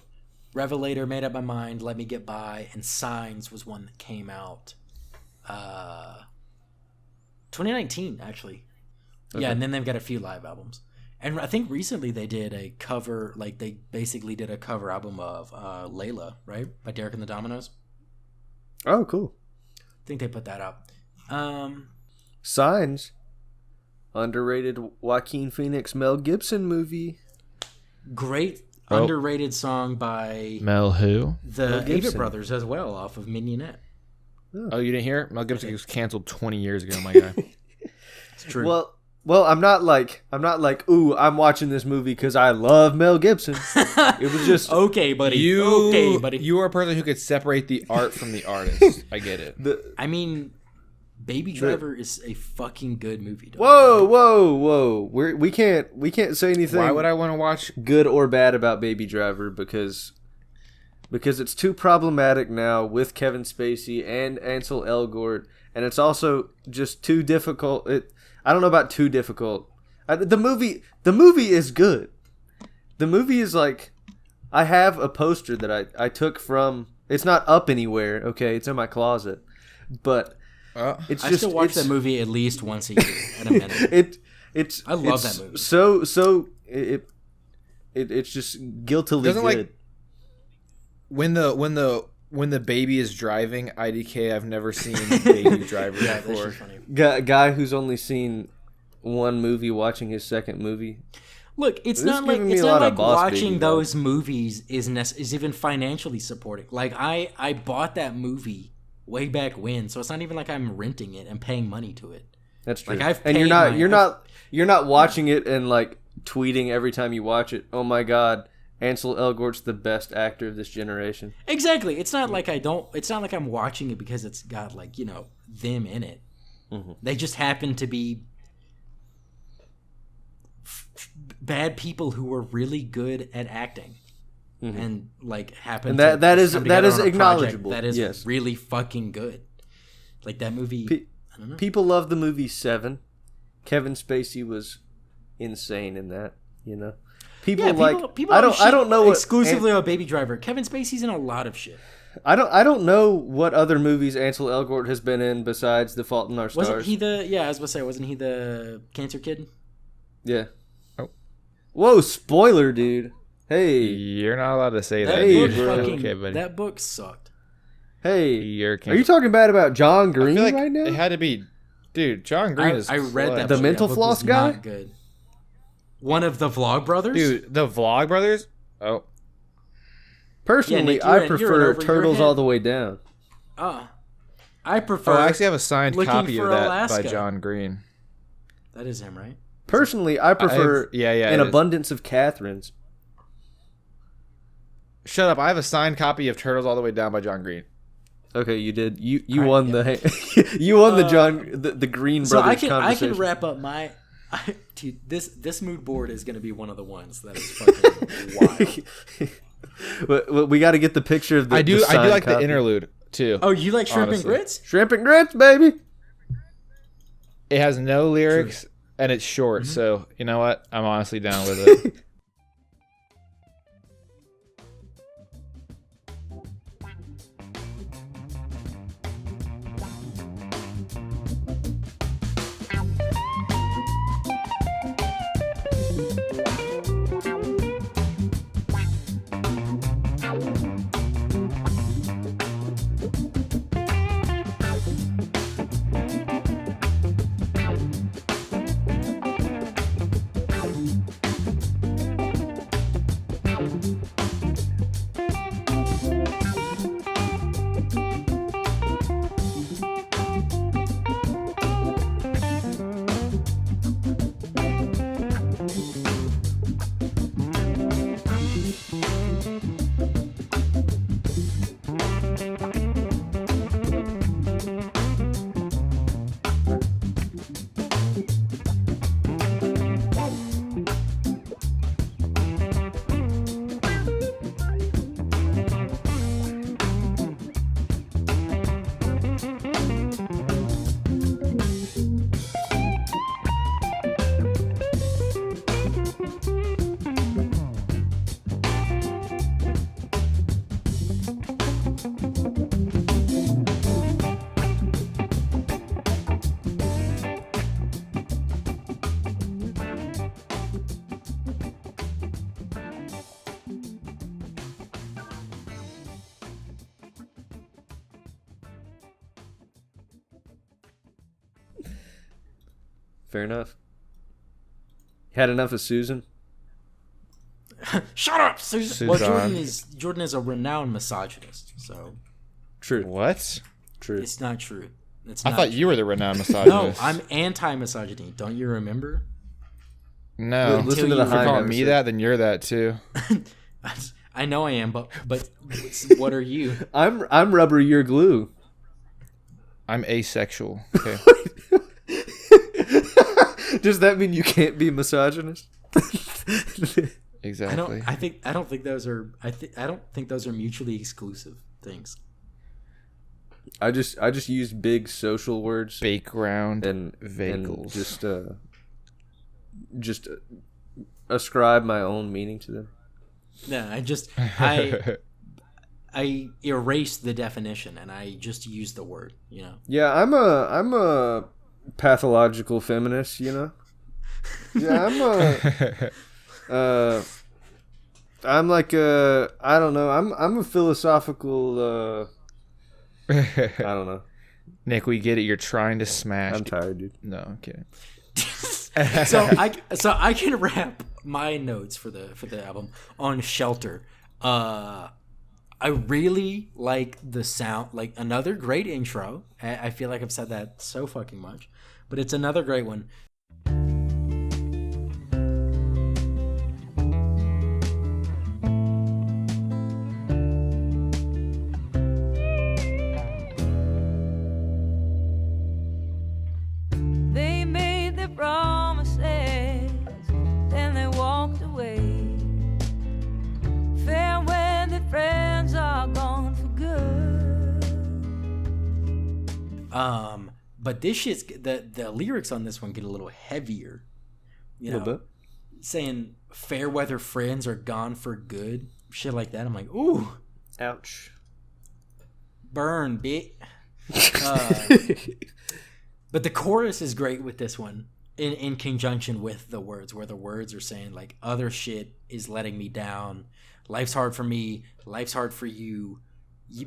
B: Revelator, Made Up My Mind, Let Me Get By, and Signs was one that came out 2019, actually. Okay. Yeah, and then they've got a few live albums. And I think recently they did a cover, like they basically did a cover album of Layla, right? By Derek and the Dominoes.
A: Oh, cool.
B: I think they put that out.
A: Signs. Underrated Joaquin Phoenix, Mel Gibson movie.
B: Great underrated song by
D: Mel who?
B: The Avett Brothers as well, off of Mignonette.
D: Oh, you didn't hear it? Mel Gibson was canceled 20 years ago, my guy.
B: It's true.
A: Well, I'm not like, ooh, I'm watching this movie because I love Mel Gibson. It was just
B: okay, buddy.
D: You are a person who could separate the art from the artist. I get it.
B: I mean, Baby Driver is a fucking good movie.
A: Whoa! We can't say anything.
D: Why would I want to watch
A: good or bad about Baby Driver? Because it's too problematic now with Kevin Spacey and Ansel Elgort, and it's also just too difficult. I don't know about too difficult. The movie is good. The movie is like, I have a poster that I took from. It's not up anywhere. Okay, it's in my closet, but it's just. I
B: still watch that movie at least once a year at a minute. I love that movie.
A: So it's just guiltily good.
D: Like, when the baby is driving, IDK, I've never seen Baby Driver before.
A: Guy who's only seen one movie, watching his second movie.
B: Look, it's
A: This
B: not
A: is
B: like
A: giving me
B: it's
A: a
B: not
A: lot of
B: like
A: Boss
B: watching
A: Baby
B: those movies is even financially supporting. Like I bought that movie way back when, so it's not even like I'm renting it and paying money to it.
A: That's true.
B: Like I've
A: and
B: paid
A: you're not watching it and like tweeting every time you watch it. Oh my God, Ansel Elgort's the best actor of this generation.
B: Exactly. It's not like it's not like I'm watching it because it's got like, them in it.
A: Mm-hmm.
B: They just happen to be bad people who were really good at acting. Mm-hmm. And like happen
A: and that is
B: acknowledgeable.
A: acknowledgeable.
B: That is
A: yes.
B: really fucking good. Like that movie I don't know.
A: People love the movie Seven. Kevin Spacey was insane in that, People I don't know what
B: exclusively about Baby Driver. Kevin Spacey's in a lot of shit.
A: I don't know what other movies Ansel Elgort has been in besides The Fault in Our Stars.
B: Wasn't he I was gonna say, wasn't he the cancer kid?
A: Yeah. Oh. Whoa, spoiler, dude. Hey.
D: You're not allowed to say that.
A: Hey,
D: bro.
B: That book sucked.
A: Hey. Are you talking bad about John Green right now?
D: It had to be. Dude, John Green is.
B: I read that.
A: The
B: book.
A: Mental
B: that
A: Floss
B: book
A: guy?
B: Not good. One of the Vlog brothers?
D: Dude, the Vlog brothers? Oh.
A: Personally,
B: Nick,
A: I prefer Turtles All the Way Down.
B: I prefer.
D: I actually have a signed copy of that
B: Alaska.
D: by John Green.
B: That is him, right?
A: Personally, I prefer An Abundance of Catherines.
D: Shut up! I have a signed copy of Turtles All the Way Down by John Green.
A: Okay, you did. You won you won the Green Brothers conversation.
B: I can wrap up my. Dude, this mood board is going to be one of the ones that is fucking wild.
A: But we got to get the picture of the.
D: I do like
A: copy.
D: the interlude too.
B: Oh, you like Shrimp and Grits?
A: Shrimp and Grits, baby.
D: It has no lyrics and it's short, so you know what? I'm honestly down with it.
A: Fair enough. Had enough of Susan?
B: Shut up, Susan. Well, Jordan is a renowned misogynist, so.
A: True.
D: What?
A: True.
B: It's not true.
D: I thought you were the renowned misogynist.
B: No, I'm anti-misogyny. Don't you remember?
D: No.
A: Listen to the
D: if you're calling me that, then you're that too.
B: I know I am, but what are you?
A: I'm rubber, you're glue.
D: I'm asexual. Okay.
A: Does that mean you can't be misogynist?
D: Exactly.
B: I don't think those are mutually exclusive things.
A: I just use big social words.
D: Background
A: and
D: vehicles.
A: And just ascribe my own meaning to them.
B: Yeah, I erase the definition and I just use the word, you know.
A: Yeah, I'm a pathological feminist, you know. Yeah, I'm like I don't know. I'm a philosophical. I don't know.
D: Nick, we get it. You're trying to smash.
A: I'm tired, dude.
D: No, I'm kidding.
B: So I can wrap my notes for the album on Shelter. I really like the sound. Like, another great intro. I feel like I've said that so fucking much, but it's another great one.
E: They made their promises, then they walked away. Fair when the friends are gone for good.
B: But this shit's the lyrics on this one get a little heavier. You know,
A: a little bit.
B: Saying fair weather friends are gone for good, shit like that. I'm like, ooh,
A: Ouch.
B: burn, bitch. But the chorus is great with this one, in conjunction with the words, where the words are saying, like, other shit is letting me down. Life's hard for me. Life's hard for you.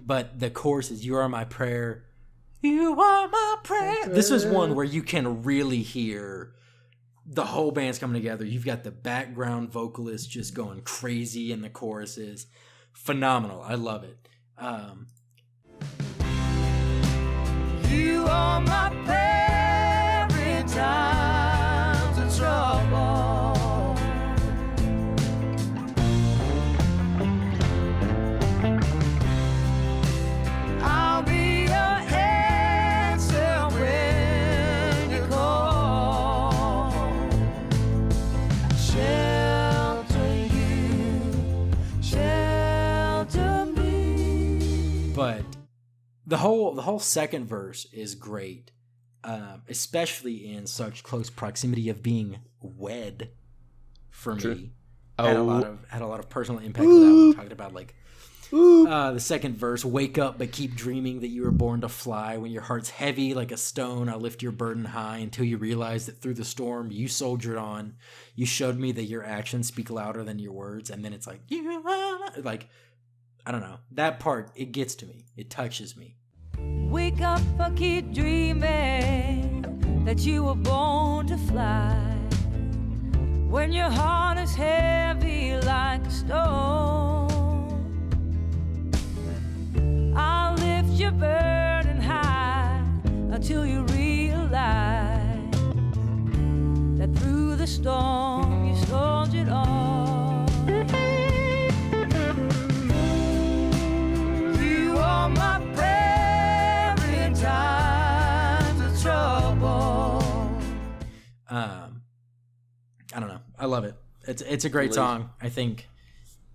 B: But the chorus is, you are my prayer. You are my prayer. This is one where you can really hear the whole band's coming together. You've got the background vocalist just going crazy in the choruses. Phenomenal. I love it.
E: You are my prayer in times of trouble. I'll be your answer when you call. Shelter you, shelter me.
B: But the whole second verse is great, especially in such close proximity of being wed for me. Had a lot of personal impact with that. We talked about, like, the second verse, wake up but keep dreaming that you were born to fly. When your heart's heavy like a stone, I'll lift your burden high until you realize that through the storm you soldiered on. You showed me that your actions speak louder than your words. And then it's like, like, I don't know. That part, it gets to me. It touches me.
E: Wake up or keep dreaming that you were born to fly. When your heart is heavy like a stone, I'll lift your burden high until you realize that through the storm you soldiered on. You are my prayer in times of trouble.
B: I don't know. I love it. It's a great song. I think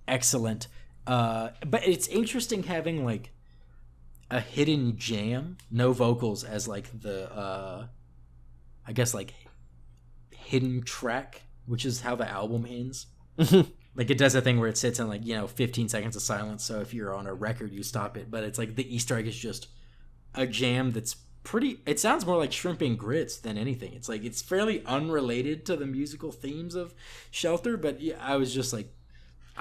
B: excellent. But it's interesting having, like, a hidden jam, no vocals, as, like, the I guess, like, hidden track, which is how the album ends. Like, it does a thing where it sits in, like, 15 seconds of silence. So if you're on a record, you stop it. But it's like the Easter egg is just a jam that's pretty. It sounds more like Shrimp and Grits than anything. It's like, it's fairly unrelated to the musical themes of Shelter. But yeah, I was just like,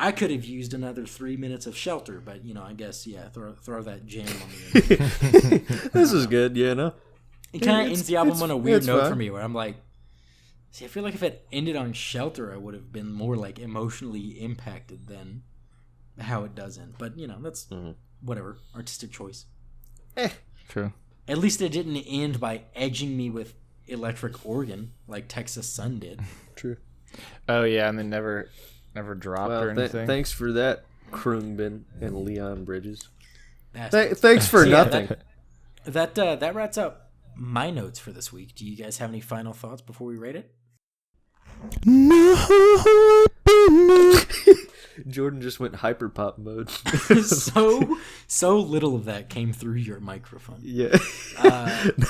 B: I could have used another 3 minutes of Shelter. But I guess throw that jam on me.
A: This is good, no.
B: It kind of ends the album on a weird note
A: fine
B: for me, where I'm like, see, I feel like if it ended on Shelter, I would have been more, like, emotionally impacted than how it does end. But, that's whatever. Artistic choice.
D: True.
B: At least it didn't end by edging me with electric organ like Texas Sun did.
A: True.
D: Oh, yeah, and then never dropped or anything.
A: Thanks for that, Krungbin and Leon Bridges.
B: Bastards.
A: Thanks for nothing.
B: That wraps up my notes for this week. Do you guys have any final thoughts before we rate it?
A: Jordan just went hyperpop mode.
B: so little of that came through your microphone.
A: Yeah.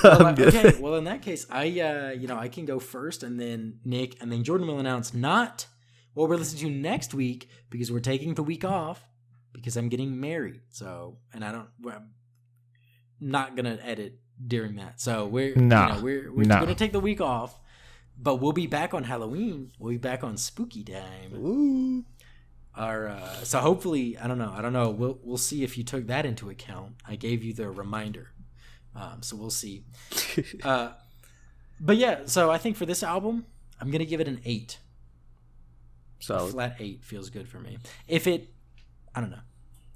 B: Okay. Well, in that case, I can go first, and then Nick, and then Jordan will announce not what we're listening to next week, because we're taking the week off because I'm getting married. So, and I'm not gonna edit during that. So we're gonna take the week off, but we'll be back on Halloween. We'll be back on spooky time.
A: Ooh.
B: So hopefully, I don't know. We'll see if you took that into account. I gave you the reminder, so we'll see. But yeah, so I think for this album, I'm gonna give it an 8.
A: Solid.
B: A flat 8 feels good for me. I don't know.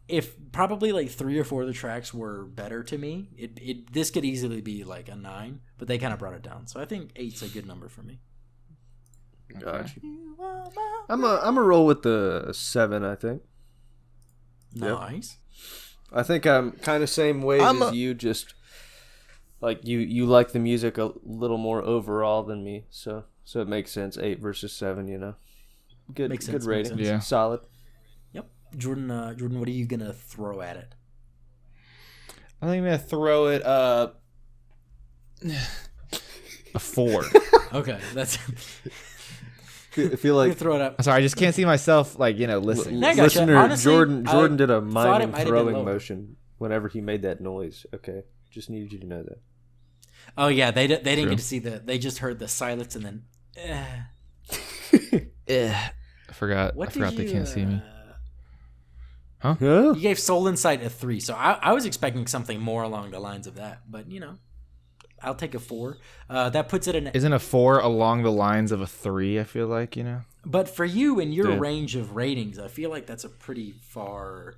B: If probably like 3 or 4 of the tracks were better to me, this could easily be like a 9, but they kind of brought it down. So I think 8's a good number for me.
A: Gotcha. I'm a roll with the 7. I think.
B: Nice.
A: I think I'm kind of same way as you. Just like you like the music a little more overall than me, so it makes sense. 8 versus 7, you know. Good,
B: makes
A: good
B: sense,
A: rating.
B: makes
A: Yeah, solid.
B: Yep, Jordan. Jordan, what are you gonna throw at it?
D: I think I'm gonna throw it a 4.
B: Okay, that's.
A: I feel like
B: throw it up.
D: I'm sorry, I just can't see myself listening.
B: No, I gotcha.
A: Listener,
B: Honestly,
A: Jordan did a
B: thought it
A: miming
B: might have been
A: throwing
B: lower.
A: motion whenever he made that noise. Okay, just needed you to know that.
B: Oh yeah, they didn't get to see They just heard the silence and then.
D: I forgot they can't see me.
A: Huh?
B: You gave Soul Insight a 3, so I was expecting something more along the lines of that, but you know, I'll take a 4. That puts it in.
D: Isn't a 4 along the lines of a 3? I feel like, you know.
B: But for you and your range of ratings, I feel like that's a pretty far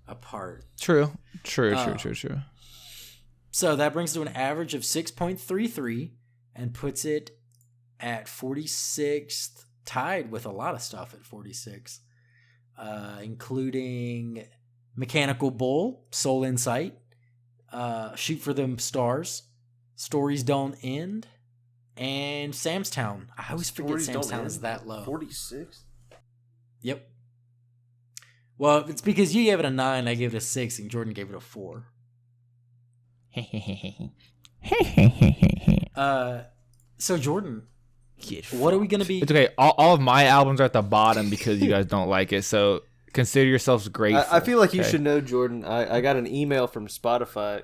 B: apart.
D: True.
B: So that brings to an average of 6.33 and puts it at 46th, tied with a lot of stuff at 46, including Mechanical Bull, Soul Insight, Shoot for Them Stars, Stories Don't End, and Sam's Town. I always forget Sam's Town is that low.
A: 46?
B: Yep. Well, it's because you gave it a 9, I gave it a 6, and Jordan gave it a 4. So Jordan, what are we going to be?
D: It's okay. All of my albums are at the bottom because you guys don't like it. So consider yourselves grateful.
A: I feel like you should know, Jordan. I got an email from Spotify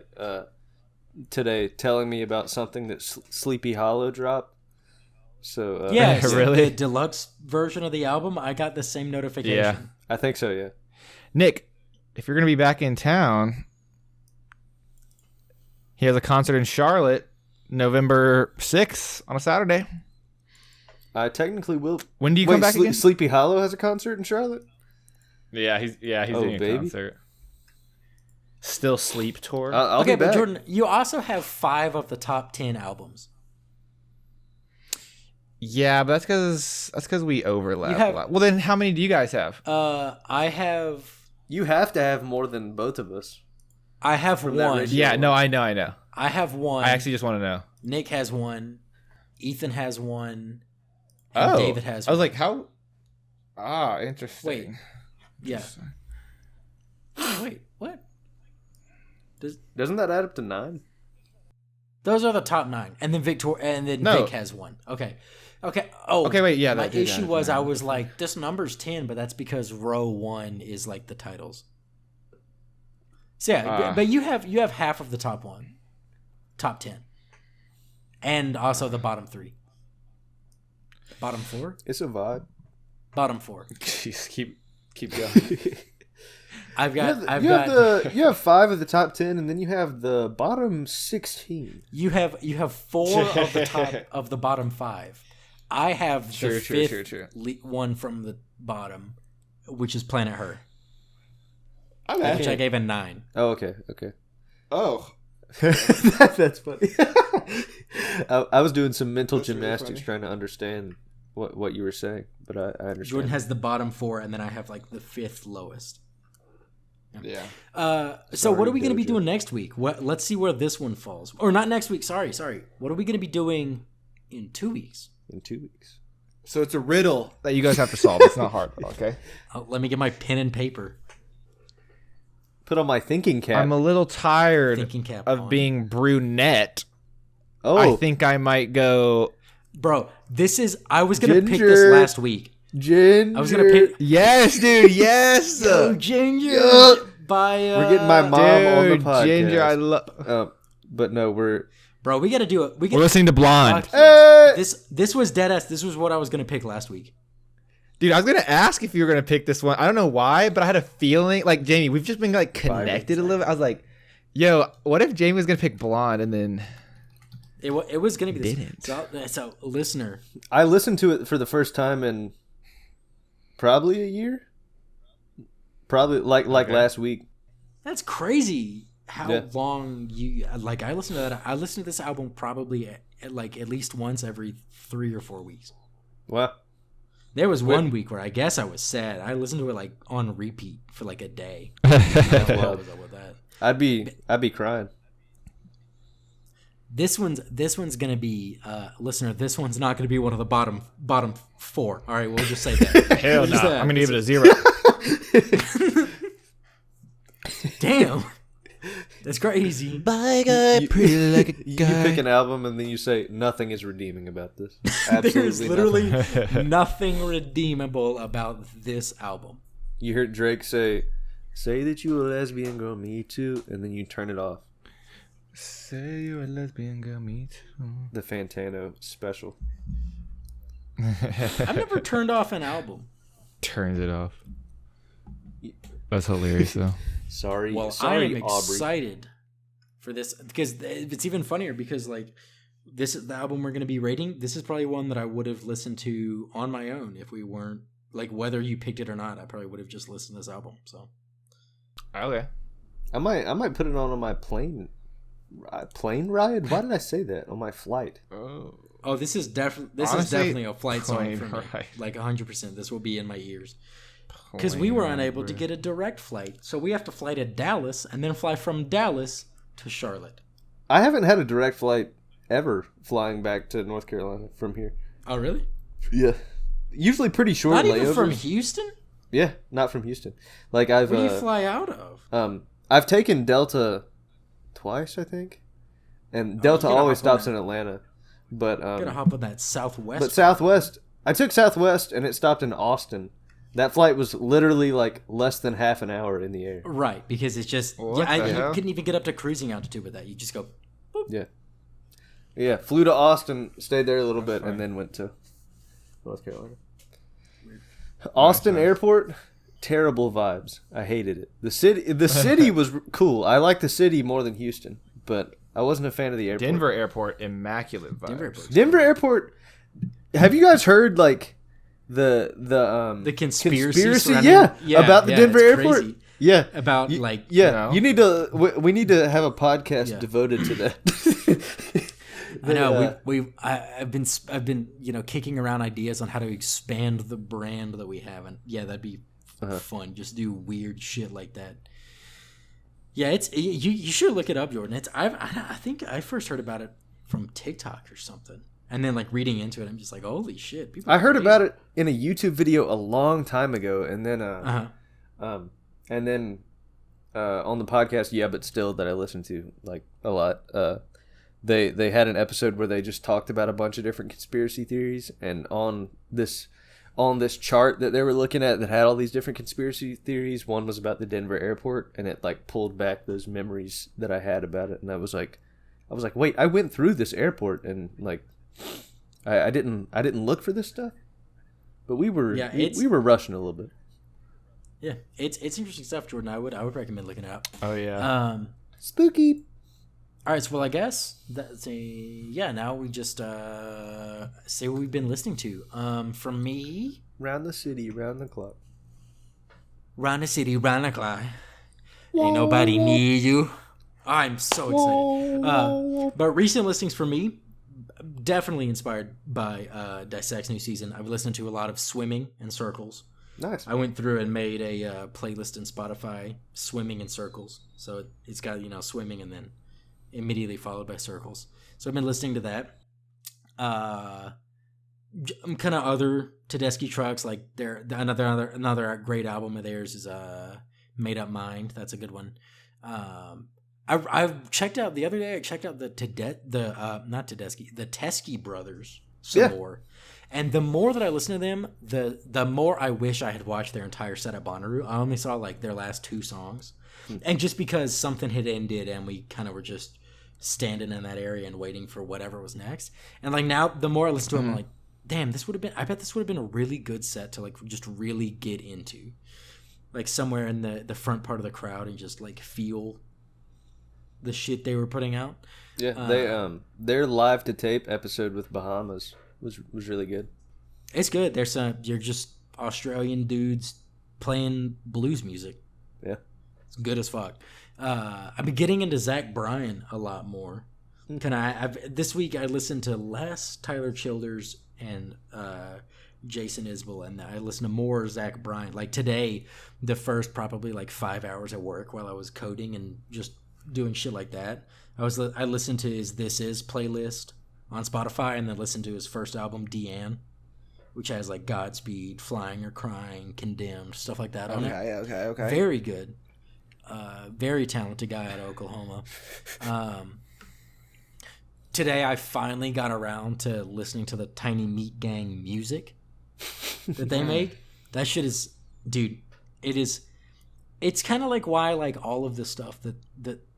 A: today telling me about something that Sleepy Hollow dropped. So
B: yeah,
D: really?
B: The deluxe version of the album. I got the same notification.
D: Yeah,
A: I think so. Yeah,
D: Nick, if you're gonna be back in town, he has a concert in Charlotte, November 6th on a Saturday.
A: I technically will.
D: When do you come back again?
A: Sleepy Hollow has a concert in Charlotte.
D: Yeah, he's doing a concert. Still Sleep tour.
A: I'll
B: okay,
A: be back.
B: But Jordan, you also have 5 of the top 10 albums.
D: Yeah, but that's because we overlap a lot. Well, then how many do you guys have?
B: I have.
A: You have to have more than both of us.
B: I have 1.
D: Yeah, no, I know.
B: I have 1.
D: I actually just want to know.
B: Nick has 1. Ethan has 1. And David has 1.
D: I was like, how? Ah, interesting.
B: Wait. Yeah. Wait, what?
A: Doesn't that add up to 9?
B: Those are the top 9, and then Vic has 1. Okay. Oh,
D: okay. Wait, yeah.
B: My issue was I was like, this number's 10, but that's because row 1 is like the titles. So yeah, but you have half of the top 10, and also the bottom 3. Bottom 4.
A: It's a vibe.
B: Bottom 4.
D: Jeez, keep going.
A: You have 5 of the top 10, and then you have the bottom 16.
B: You have 4 of the top of the bottom 5. I have the fifth one from the bottom, which is Planet Her. Which I gave a 9.
A: Oh, okay.
D: Oh,
A: that's funny. I was doing some mental gymnastics trying to understand what you were saying, but I understand.
B: Jordan has the bottom 4, and then I have like the 5th lowest.
D: Yeah.
B: So what are we going to be doing next week? Let's see where this one falls. Or not next week. Sorry. What are we going to be doing in 2 weeks?
A: In 2 weeks.
D: So it's a riddle that you guys have to solve. It's not hard, okay?
B: Let me get my pen and paper.
A: Put on my thinking cap.
D: I'm a little tired of being brunette. Oh. I think I might go...
B: Bro, I was going to pick this last week.
A: Ginger.
B: I was going to pick...
D: Yes, dude, yes!
B: Go, Ginger!
A: We're getting my mom on the podcast.
D: Ginger, I love...
A: but no, we're...
B: Bro, we got to do it.
D: We're listening to Blonde.
B: This was deadass. This was what I was going to pick last week.
D: Dude, I was going to ask if you were going to pick this one. I don't know why, but I had a feeling... Like, Jamie, we've just been, like, connected a little bit. I was like, yo, what if Jamie was going to pick Blonde and then...
B: It was going to be this. So, listener.
A: I listened to it for the first time in probably a year. Probably like last week.
B: That's crazy. How long you like? I listen to that. I listen to this album probably at least once every 3 or 4 weeks.
A: Wow.
B: There was one week where I guess I was sad. I listened to it like on repeat for like a day. What was up with that?
A: I'd be crying.
B: This one's gonna be listener. This one's not gonna be one of the bottom 4. All right, we'll just say that.
D: Hell no. I'm gonna give it a 0.
B: Damn, that's crazy.
C: Bye, guy, pretty like a
A: You
C: guy.
A: pick an album and then you say nothing is redeeming about this. Absolutely
B: There's literally
A: nothing.
B: nothing redeemable about this album.
A: You heard Drake say that you a lesbian girl, me too, and then you turn it off.
D: Say you're a lesbian girl, me too.
A: The Fantano special.
B: I've never turned off an album.
D: Turns it off. That's hilarious, though.
A: Sorry,
B: I am
A: Aubrey.
B: excited for this because it's even funnier because like this is the album we're going to be rating. This is probably one that I would have listened to on my own if we weren't like whether you picked it or not. I probably would have just listened to this album. So
D: Okay.
A: I might put it on my plane ride. Why did I say that? On my flight.
B: Oh, this is definitely a flight song for me.
D: Right.
B: Like 100%. This will be in my ears. Because we were unable to get a direct flight, so we have to fly to Dallas and then fly from Dallas to Charlotte.
A: I haven't had a direct flight ever flying back to North Carolina from here.
B: Oh, really?
A: Yeah. Usually pretty short
B: Not
A: layovers.
B: even from Houston?
A: Yeah, not from Houston. Like I've
B: Where do you fly out of?
A: I've taken Delta twice, I think. And Delta always stops in Atlanta. But
B: Gotta hop on that Southwest.
A: But Southwest, I took Southwest and it stopped in Austin. That flight was literally like less than half an hour in the air.
B: Right, because it's just you couldn't even get up to cruising altitude with that. You just go. Boop.
A: Yeah. Flew to Austin, stayed there a little bit, and then went to North Carolina. Austin Airport, terrible vibes. I hated it. The city was cool. I like the city more than Houston, but I wasn't a fan of the airport.
D: Denver Airport, immaculate vibes.
A: Denver Airport. Have you guys heard like the
B: conspiracy
A: about the Denver Airport?
B: Crazy.
A: Yeah,
B: about
A: you need to. We need to have a podcast
B: Yeah.
A: devoted to that.
B: I know I've been kicking around ideas on how to expand the brand that we have, and that'd be fun. Just do weird shit like that. Yeah, you should look it up, Jordan. I think I first heard about it from TikTok or something, and then like reading into it, I'm just like, holy shit!
A: I heard about it in a YouTube video a long time ago, and then on the podcast, but still that I listened to like a lot. They had an episode where they just talked about a bunch of different conspiracy theories, and on this chart that they were looking at that had all these different conspiracy theories, one was about the Denver airport, and it like pulled back those memories that I had about it, and I was like, wait, I went through this airport, and like I didn't look for this stuff, but we were rushing a little bit.
B: Yeah, it's interesting stuff, Jordan. I would recommend looking it up.
D: Oh yeah,
A: spooky.
B: All right, so I guess now we just say what we've been listening to. For me,
A: round the city, round the clock.
B: Round the city, round the clock. Ain't nobody near you. I'm so excited. But recent listings for me, definitely inspired by Dissect's new season. I've listened to a lot of Swimming in Circles.
A: Nice.
B: I went through and made a playlist in Spotify, Swimming in Circles. So it's got swimming and then immediately followed by Circles. So I've been listening to that. Kind of other Tedeschi Trucks, like another great album of theirs is Made Up Mind. That's a good one. I've checked out the other day. I checked out the Tedeschi brothers some more, and the more that I listen to them, the more I wish I had watched their entire set at Bonnaroo. I only saw like their last 2 songs, and just because something had ended and we kind of were just standing in that area and waiting for whatever was next. And like now, the more I listen to them, I'm like, damn, I bet this would have been a really good set to like just really get into, like somewhere in the front part of the crowd and just like feel the shit they were putting out.
A: Yeah, their live to tape episode with Bahamas was really good.
B: It's good. There's you're just Australian dudes playing blues music.
A: Yeah.
B: It's good as fuck. I've been getting into Zach Bryan a lot more. This week I listened to less Tyler Childers and Jason Isbell, and I listened to more Zach Bryan. Like today, the first probably like 5 hours at work while I was coding and just doing shit like that, I listened to his This Is playlist on Spotify, and then listened to his first album, Deanne, which has like Godspeed, Flying or Crying, Condemned, stuff like that on it.
D: Okay.
B: Very good. Very talented guy out of Oklahoma. Today I finally got around to listening to the Tiny Meat Gang music that they make. That shit is, dude, it's kind of like why I like all of the stuff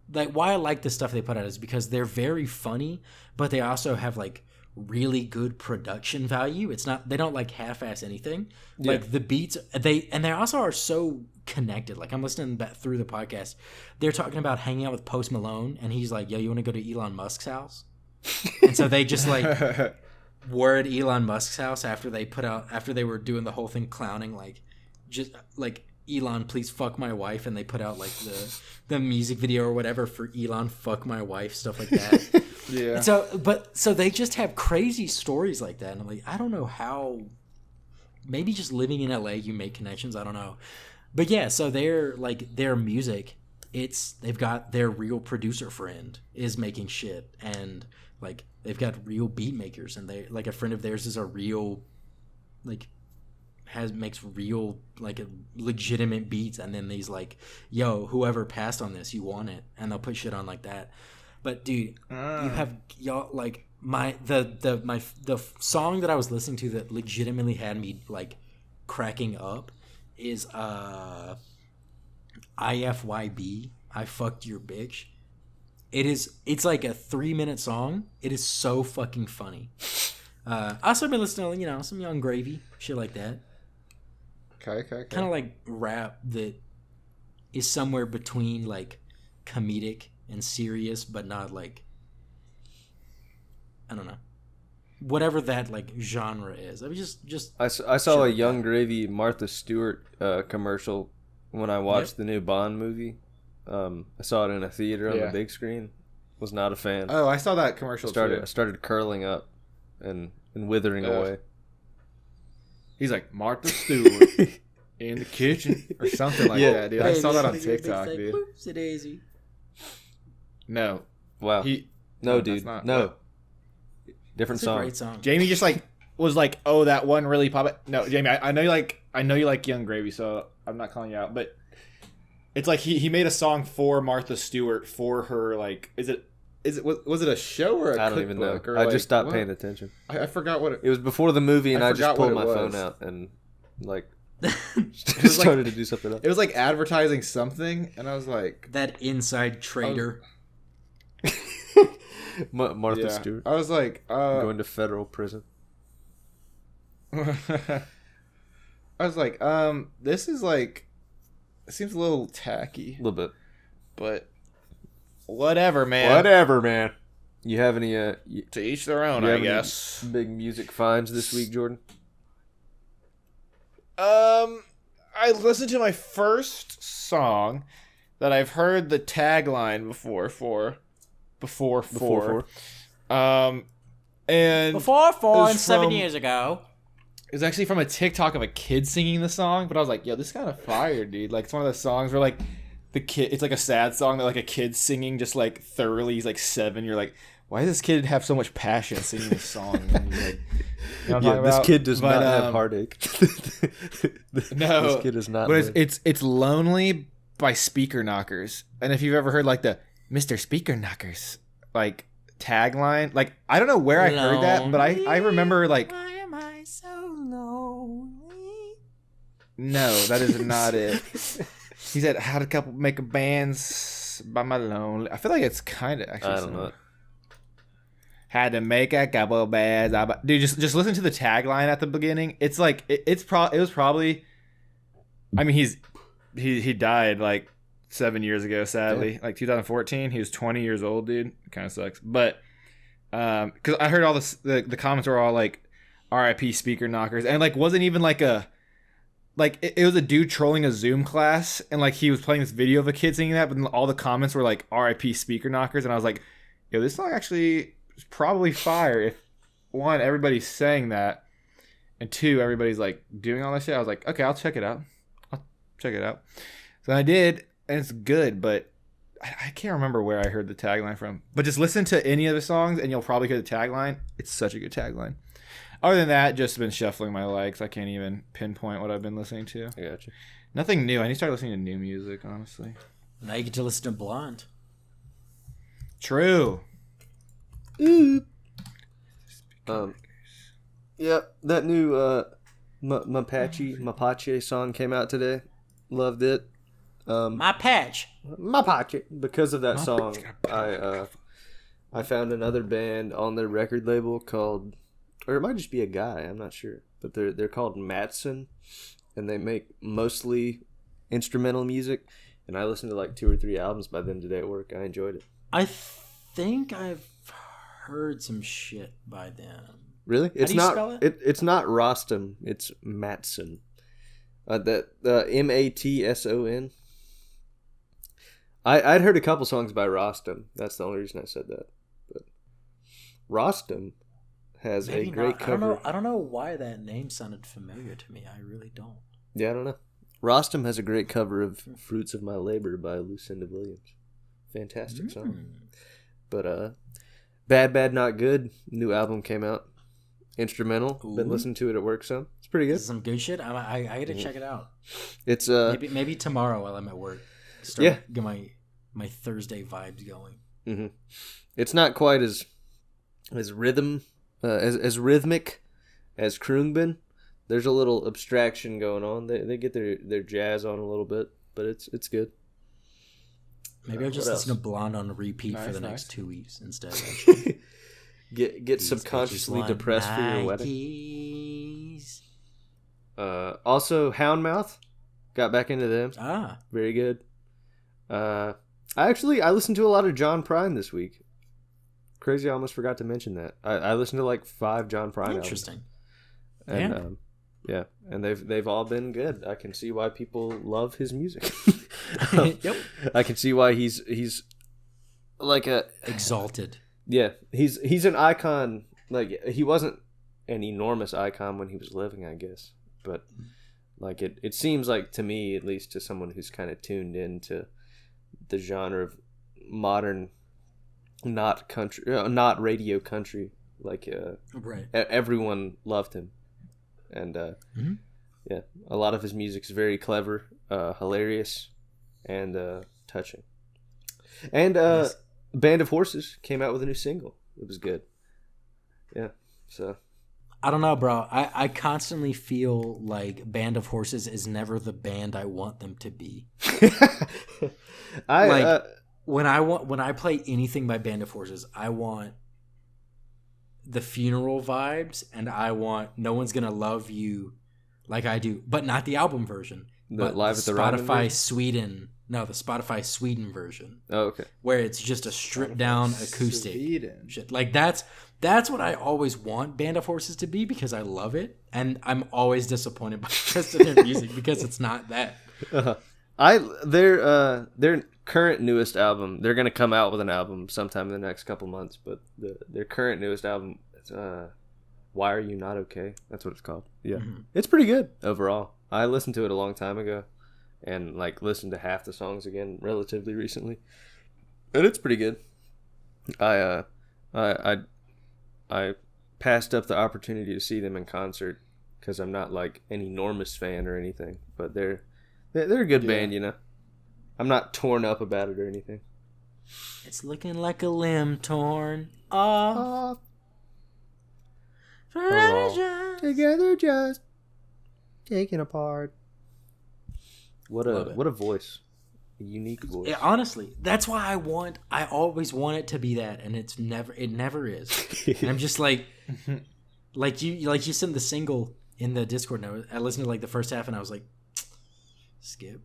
B: why I like the stuff they put out is because they're very funny, but they also have like really good production value. They don't like half-ass anything. Yeah. Like the beats, they also are so connected. Like I'm listening back through the podcast, they're talking about hanging out with Post Malone, and he's like, "Yo, you want to go to Elon Musk's house?" And so they just like were at Elon Musk's house after they were doing the whole thing clowning, like just like, "Elon, please fuck my wife," and they put out like the music video or whatever for Elon, fuck my wife, stuff like that.
D: Yeah.
B: So they just have crazy stories like that, and I'm like, I don't know how. Maybe just living in LA, you make connections. I don't know, but yeah. So their music, they've got their real producer friend is making shit, and like they've got real beat makers, and they like a friend of theirs is a real like makes real like legitimate beats, and then these like, "Yo, whoever passed on this, you want it," and they'll put shit on like that. But dude, you have y'all like the song that I was listening to that legitimately had me like cracking up is IFYB, I Fucked Your Bitch. It's like a 3-minute song. It is so fucking funny. I also been listening to, some Young Gravy, shit like that.
D: Okay.
B: Kind of like rap that is somewhere between like comedic and serious, but not like, I don't know, whatever that like genre is. I mean, just
A: I saw a Young Gravy Martha Stewart commercial when I watched the new Bond movie. I saw it in a theater on the big screen. Was not a fan.
D: Oh, I saw that commercial too.
A: I started curling up and withering away.
D: He's like, "Martha Stewart in the kitchen," or something like that, dude. I saw that on TikTok, dude.
B: Whoops, a daisy.
D: No.
A: Wow. No, dude. No. Different song.
B: Great song.
D: Jamie just like was like, "Oh, that one really pop it." No, Jamie, I know you like Young Gravy, so I'm not calling you out, but it's like he made a song for Martha Stewart for her, like, was it a show or a
A: I don't even know.
D: Or
A: I just stopped paying attention.
D: I forgot what
A: it was before the movie, and I just pulled my phone out and like started to do something else.
D: It was like advertising something, and I was like,
B: that inside trader.
A: Martha Stewart.
D: I was like,
A: going to federal prison.
D: I was like, this is like, it seems a little tacky.
A: A little bit.
D: But whatever, man.
A: Whatever, man. You have any
D: to each their own, I guess.
A: Big music finds this week, Jordan?
D: I listened to my first song that I've heard the tagline before. And
B: before 4 and 7 years ago.
D: It was actually from a TikTok of a kid singing the song, but I was like, "Yo, this is kind of fire, dude!" Like, it's one of the songs where like the kid, it's like a sad song that like a kid's singing just like thoroughly. He's like 7. You're like, why does this kid have so much passion singing this song? And you're like,
A: this kid does not have heartache.
D: No,
A: this kid is not.
D: But it's Lonely by Speaker Knockers, and if you've ever heard like the Mr. Speaker Knockers like tagline, like I don't know where I heard that, but I remember like.
B: Why am I so lonely?
D: No, that is not it. He said, "Had a couple make a bands by my lonely." I feel like it's kind of actually.
A: I don't know.
D: Had to make a couple bands. Dude, just listen to the tagline at the beginning. It's like it was probably. I mean, he died like 7 years ago. Sadly, like 2014. He was 20 years old, dude. It kind of sucks, but because I heard all the comments were all like, "R.I.P. Speaker Knockers," and like wasn't even like a. like it was a dude trolling a Zoom class, and like he was playing this video of a kid singing that, but then all the comments were like "R.I.P. speaker knockers," and I was like, "Yo, this song actually is probably fire." If one, everybody's saying that, and two, everybody's like doing all that shit. I was like, okay, I'll check it out. So I did, and it's good, but I can't remember where I heard the tagline from. But just listen to any of the songs, and you'll probably hear the tagline. It's such a good tagline. Other than that, just been shuffling my likes. I can't even pinpoint what I've been listening to.
A: I gotcha.
D: Nothing new. I need to start listening to new music, honestly.
B: Now you get to listen to Blonde.
D: True.
A: Yeah, that new Mapache song came out today. Loved it.
B: My patch.
A: Mapache. Because of that song, I found another band on their record label called, or it might just be a guy, I'm not sure, but they're called Matson, and they make mostly instrumental music. And I listened to like 2 or 3 albums by them today at work. I enjoyed it.
B: I think I've heard some shit by them.
A: Really?
B: How do you spell it?
A: It's not Rostam. It's Matson. Matson. I'd heard a couple songs by Rostam. That's the only reason I said that. But Rostam has
B: Maybe
A: a great cover.
B: I don't know why that name sounded familiar to me. I really don't.
A: Yeah, I don't know. Rostam has a great cover of "Fruits of My Labor" by Lucinda Williams. Fantastic song. But Bad Bad Not Good, new album came out. Instrumental.
B: Ooh.
A: Been listening to it at work some. It's pretty good.
B: This is some good shit. I gotta check it out.
A: It's
B: maybe tomorrow while I'm at work. Get my Thursday vibes going.
A: Mm-hmm. It's not quite as rhythmic as Krungbin. There's a little abstraction going on. They get their jazz on a little bit, but it's good.
B: Maybe I'll just listen to Blonde on repeat for the next 2 weeks instead.
A: Get subconsciously depressed for your wedding. Also, Houndmouth, got back into them. Very good. I listened to a lot of John Prine this week. Crazy, I almost forgot to mention that. I listened to like 5 John Prine
B: Interesting.
A: albums. And and they've all been good. I can see why people love his music.
B: Yep.
A: I can see why he's like a
B: exalted.
A: Yeah, he's an icon. Like, he wasn't an enormous icon when he was living, I guess, but like it seems like, to me at least, to someone who's kind of tuned into the genre of modern, not radio country, like
B: right.
A: Everyone loved him, and yeah, a lot of his music's very clever, hilarious, and touching. And yes. Band of Horses came out with a new single. It was good. Yeah, so
B: I don't know, bro. I constantly feel like Band of Horses is never the band I want them to be. When I play anything by Band of Horses, I want the funeral vibes, and I want No One's Gonna Love You Like I Do, but not the album version. But
A: live
B: the
A: at the
B: Spotify Sweden. No, the Spotify Sweden version.
A: Oh, okay.
B: Where it's just a stripped down acoustic shit. Like that's what I always want Band of Horses to be, because I love it, and I'm always disappointed by the rest of their music because it's not that.
A: Their current newest album, they're gonna come out with an album sometime in the next couple months, but their current newest album, Why Are You Not Okay? That's what it's called. Yeah, It's pretty good overall. I listened to it a long time ago, and like listened to half the songs again relatively recently, and it's pretty good. I passed up the opportunity to see them in concert because I'm not like an enormous fan or anything, but they're a good band, you know. I'm not torn up about it or anything.
B: It's looking like a limb torn off.
A: Together, just taken apart. What a voice. A unique voice.
B: Yeah, honestly, that's why I always want it to be that, and it never is. And I'm just like you sent the single in the Discord note. I listened to like the first half, and I was like, skip.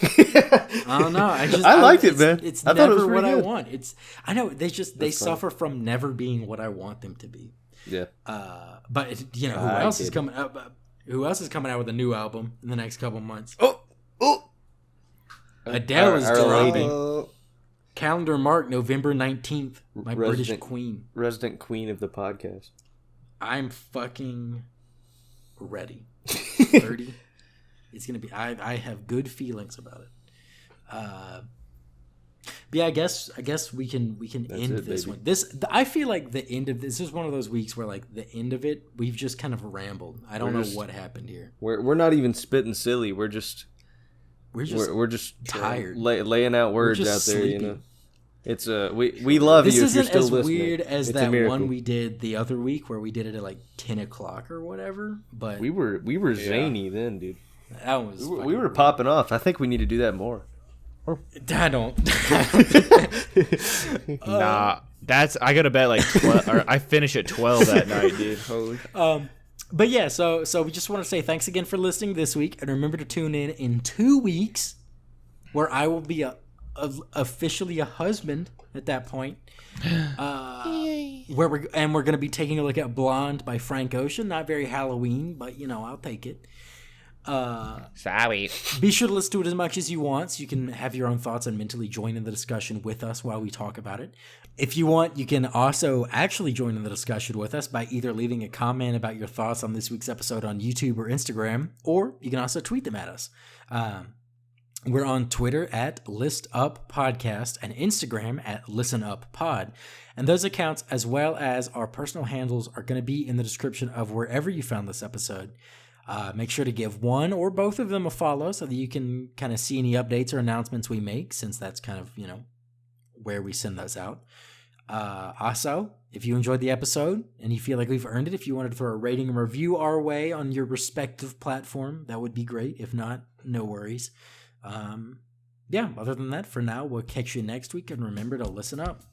B: I don't know. I
A: liked it, man.
B: It's
A: I
B: never
A: it was
B: what
A: good.
B: I want. I know they suffer from never being what I want them to be.
A: Yeah.
B: But who else is coming up? Who else is coming out with a new album in the next couple months?
A: Oh!
B: Adele is dropping.
A: lady.
B: Calendar mark November 19th. My British queen.
A: Resident queen of the podcast.
B: I'm fucking ready. 30. It's going to be... I have good feelings about it. But yeah, I guess we can end this one. I feel like the end of this is one of those weeks where like the end of it, we've just kind of rambled. I don't know what happened here.
A: We're not even spitting silly. We're just
B: tired,
A: laying out words out there.
B: Sleepy.
A: You know, it's we love you. If you're still listening.
B: This isn't as weird as
A: it's
B: that one we did the other week where we did it at like 10 o'clock or whatever. But
A: we were zany then, dude.
B: That was
A: we were popping off. I think we need to do that more.
B: I don't.
F: Nah, I go to bed like 12. Or I finish at 12 that night, dude. Holy.
B: But yeah, so we just want to say thanks again for listening this week, and remember to tune in 2 weeks, where I will be officially a husband at that point. Where we're going to be taking a look at Blonde by Frank Ocean. Not very Halloween, but I'll take it.
F: Sorry.
B: Be sure to listen to it as much as you want so you can have your own thoughts and mentally join in the discussion with us while we talk about it. If you want, you can also actually join in the discussion with us by either leaving a comment about your thoughts on this week's episode on YouTube or Instagram, or you can also tweet them at us. We're on Twitter at ListUpPodcast and Instagram at ListenUpPod. And those accounts, as well as our personal handles, are going to be in the description of wherever you found this episode. Make sure to give one or both of them a follow so that you can kind of see any updates or announcements we make, since that's kind of, where we send those out. Also, if you enjoyed the episode and you feel like we've earned it, if you wanted to throw a rating and review our way on your respective platform, that would be great. If not, no worries. Other than that, for now, we'll catch you next week, and remember to listen up.